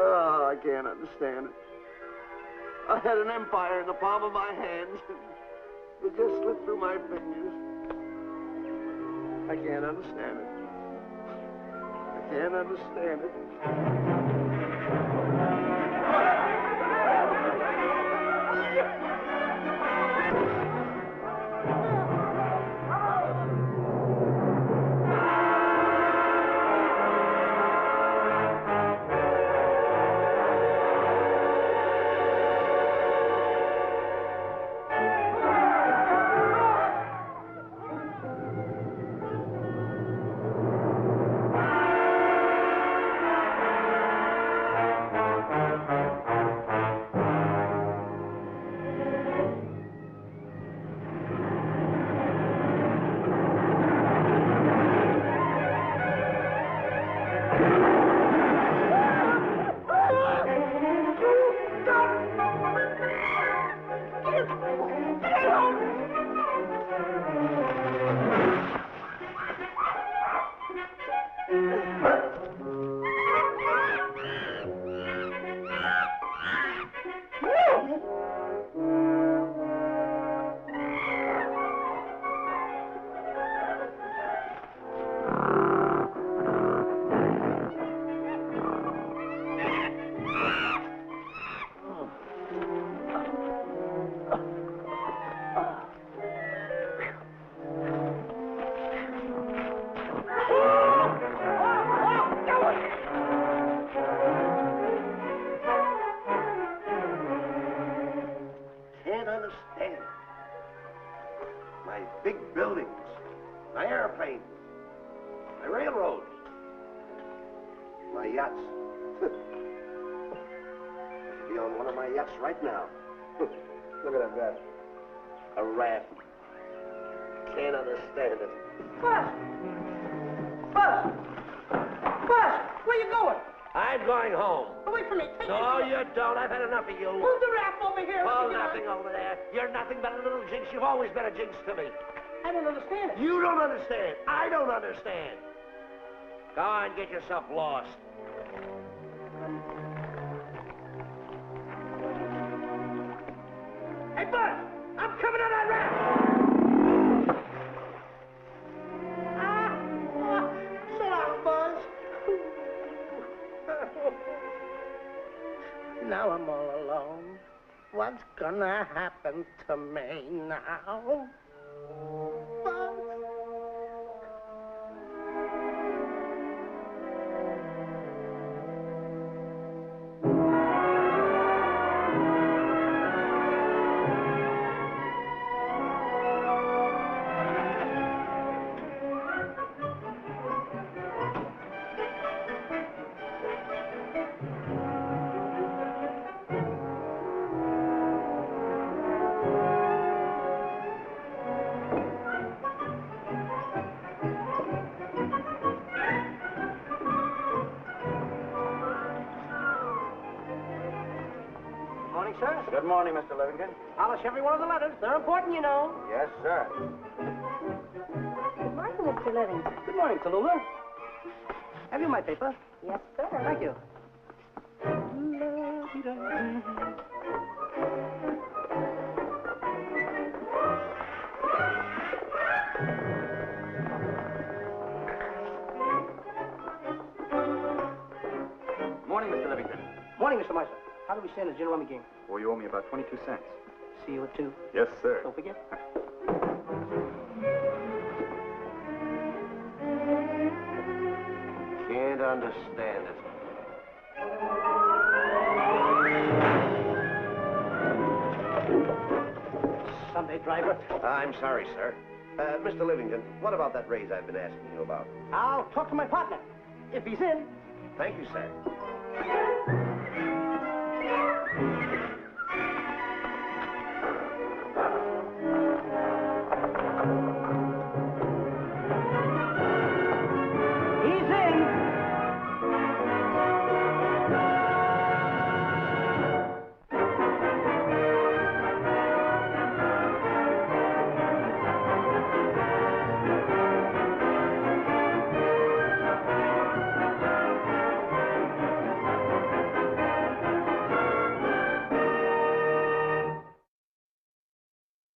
C: Oh, I can't understand it. I had an empire in the palm of my hands. It just slipped through my fingers. I can't understand it. I can't understand it. be on one of my yachts right now.
H: Look at that guy.
C: A rat. Can't understand it.
E: Buzz! Buzz! Buzz! Where you going?
G: I'm going home.
E: Wait for me. Take
G: No,
E: me.
G: you don't. I've had enough of you.
E: Move the raft over here.
G: Oh, nothing over there. You're nothing but a little jinx. You've always been a jinx to me.
E: I don't understand it.
G: You don't understand. I don't understand. Go on, get yourself lost.
E: Hey, Buzz! I'm coming on that raft! So long, Buzz. Now I'm all alone. What's gonna happen to me now? Buzz?
I: Good morning, Mr. Livingston.
E: Polish every one of the letters. They're important, you know.
I: Yes, sir.
B: Good morning, Mr. Livingston.
E: Good morning, Tallulah. Have you my paper?
B: Yes, sir.
E: Thank you.
F: Morning, Mr. Livingston.
E: Morning, Mr. Meister. How do we stand in the gin rummy game?
F: Well, you owe me about 22 cents.
E: See you at 2.
F: Yes, sir.
E: Don't forget.
C: Can't understand it.
E: Sunday driver.
C: I'm sorry, sir. Mr. Livingston, what about that raise I've been asking you about?
E: I'll talk to my partner. If he's in.
C: Thank you, sir.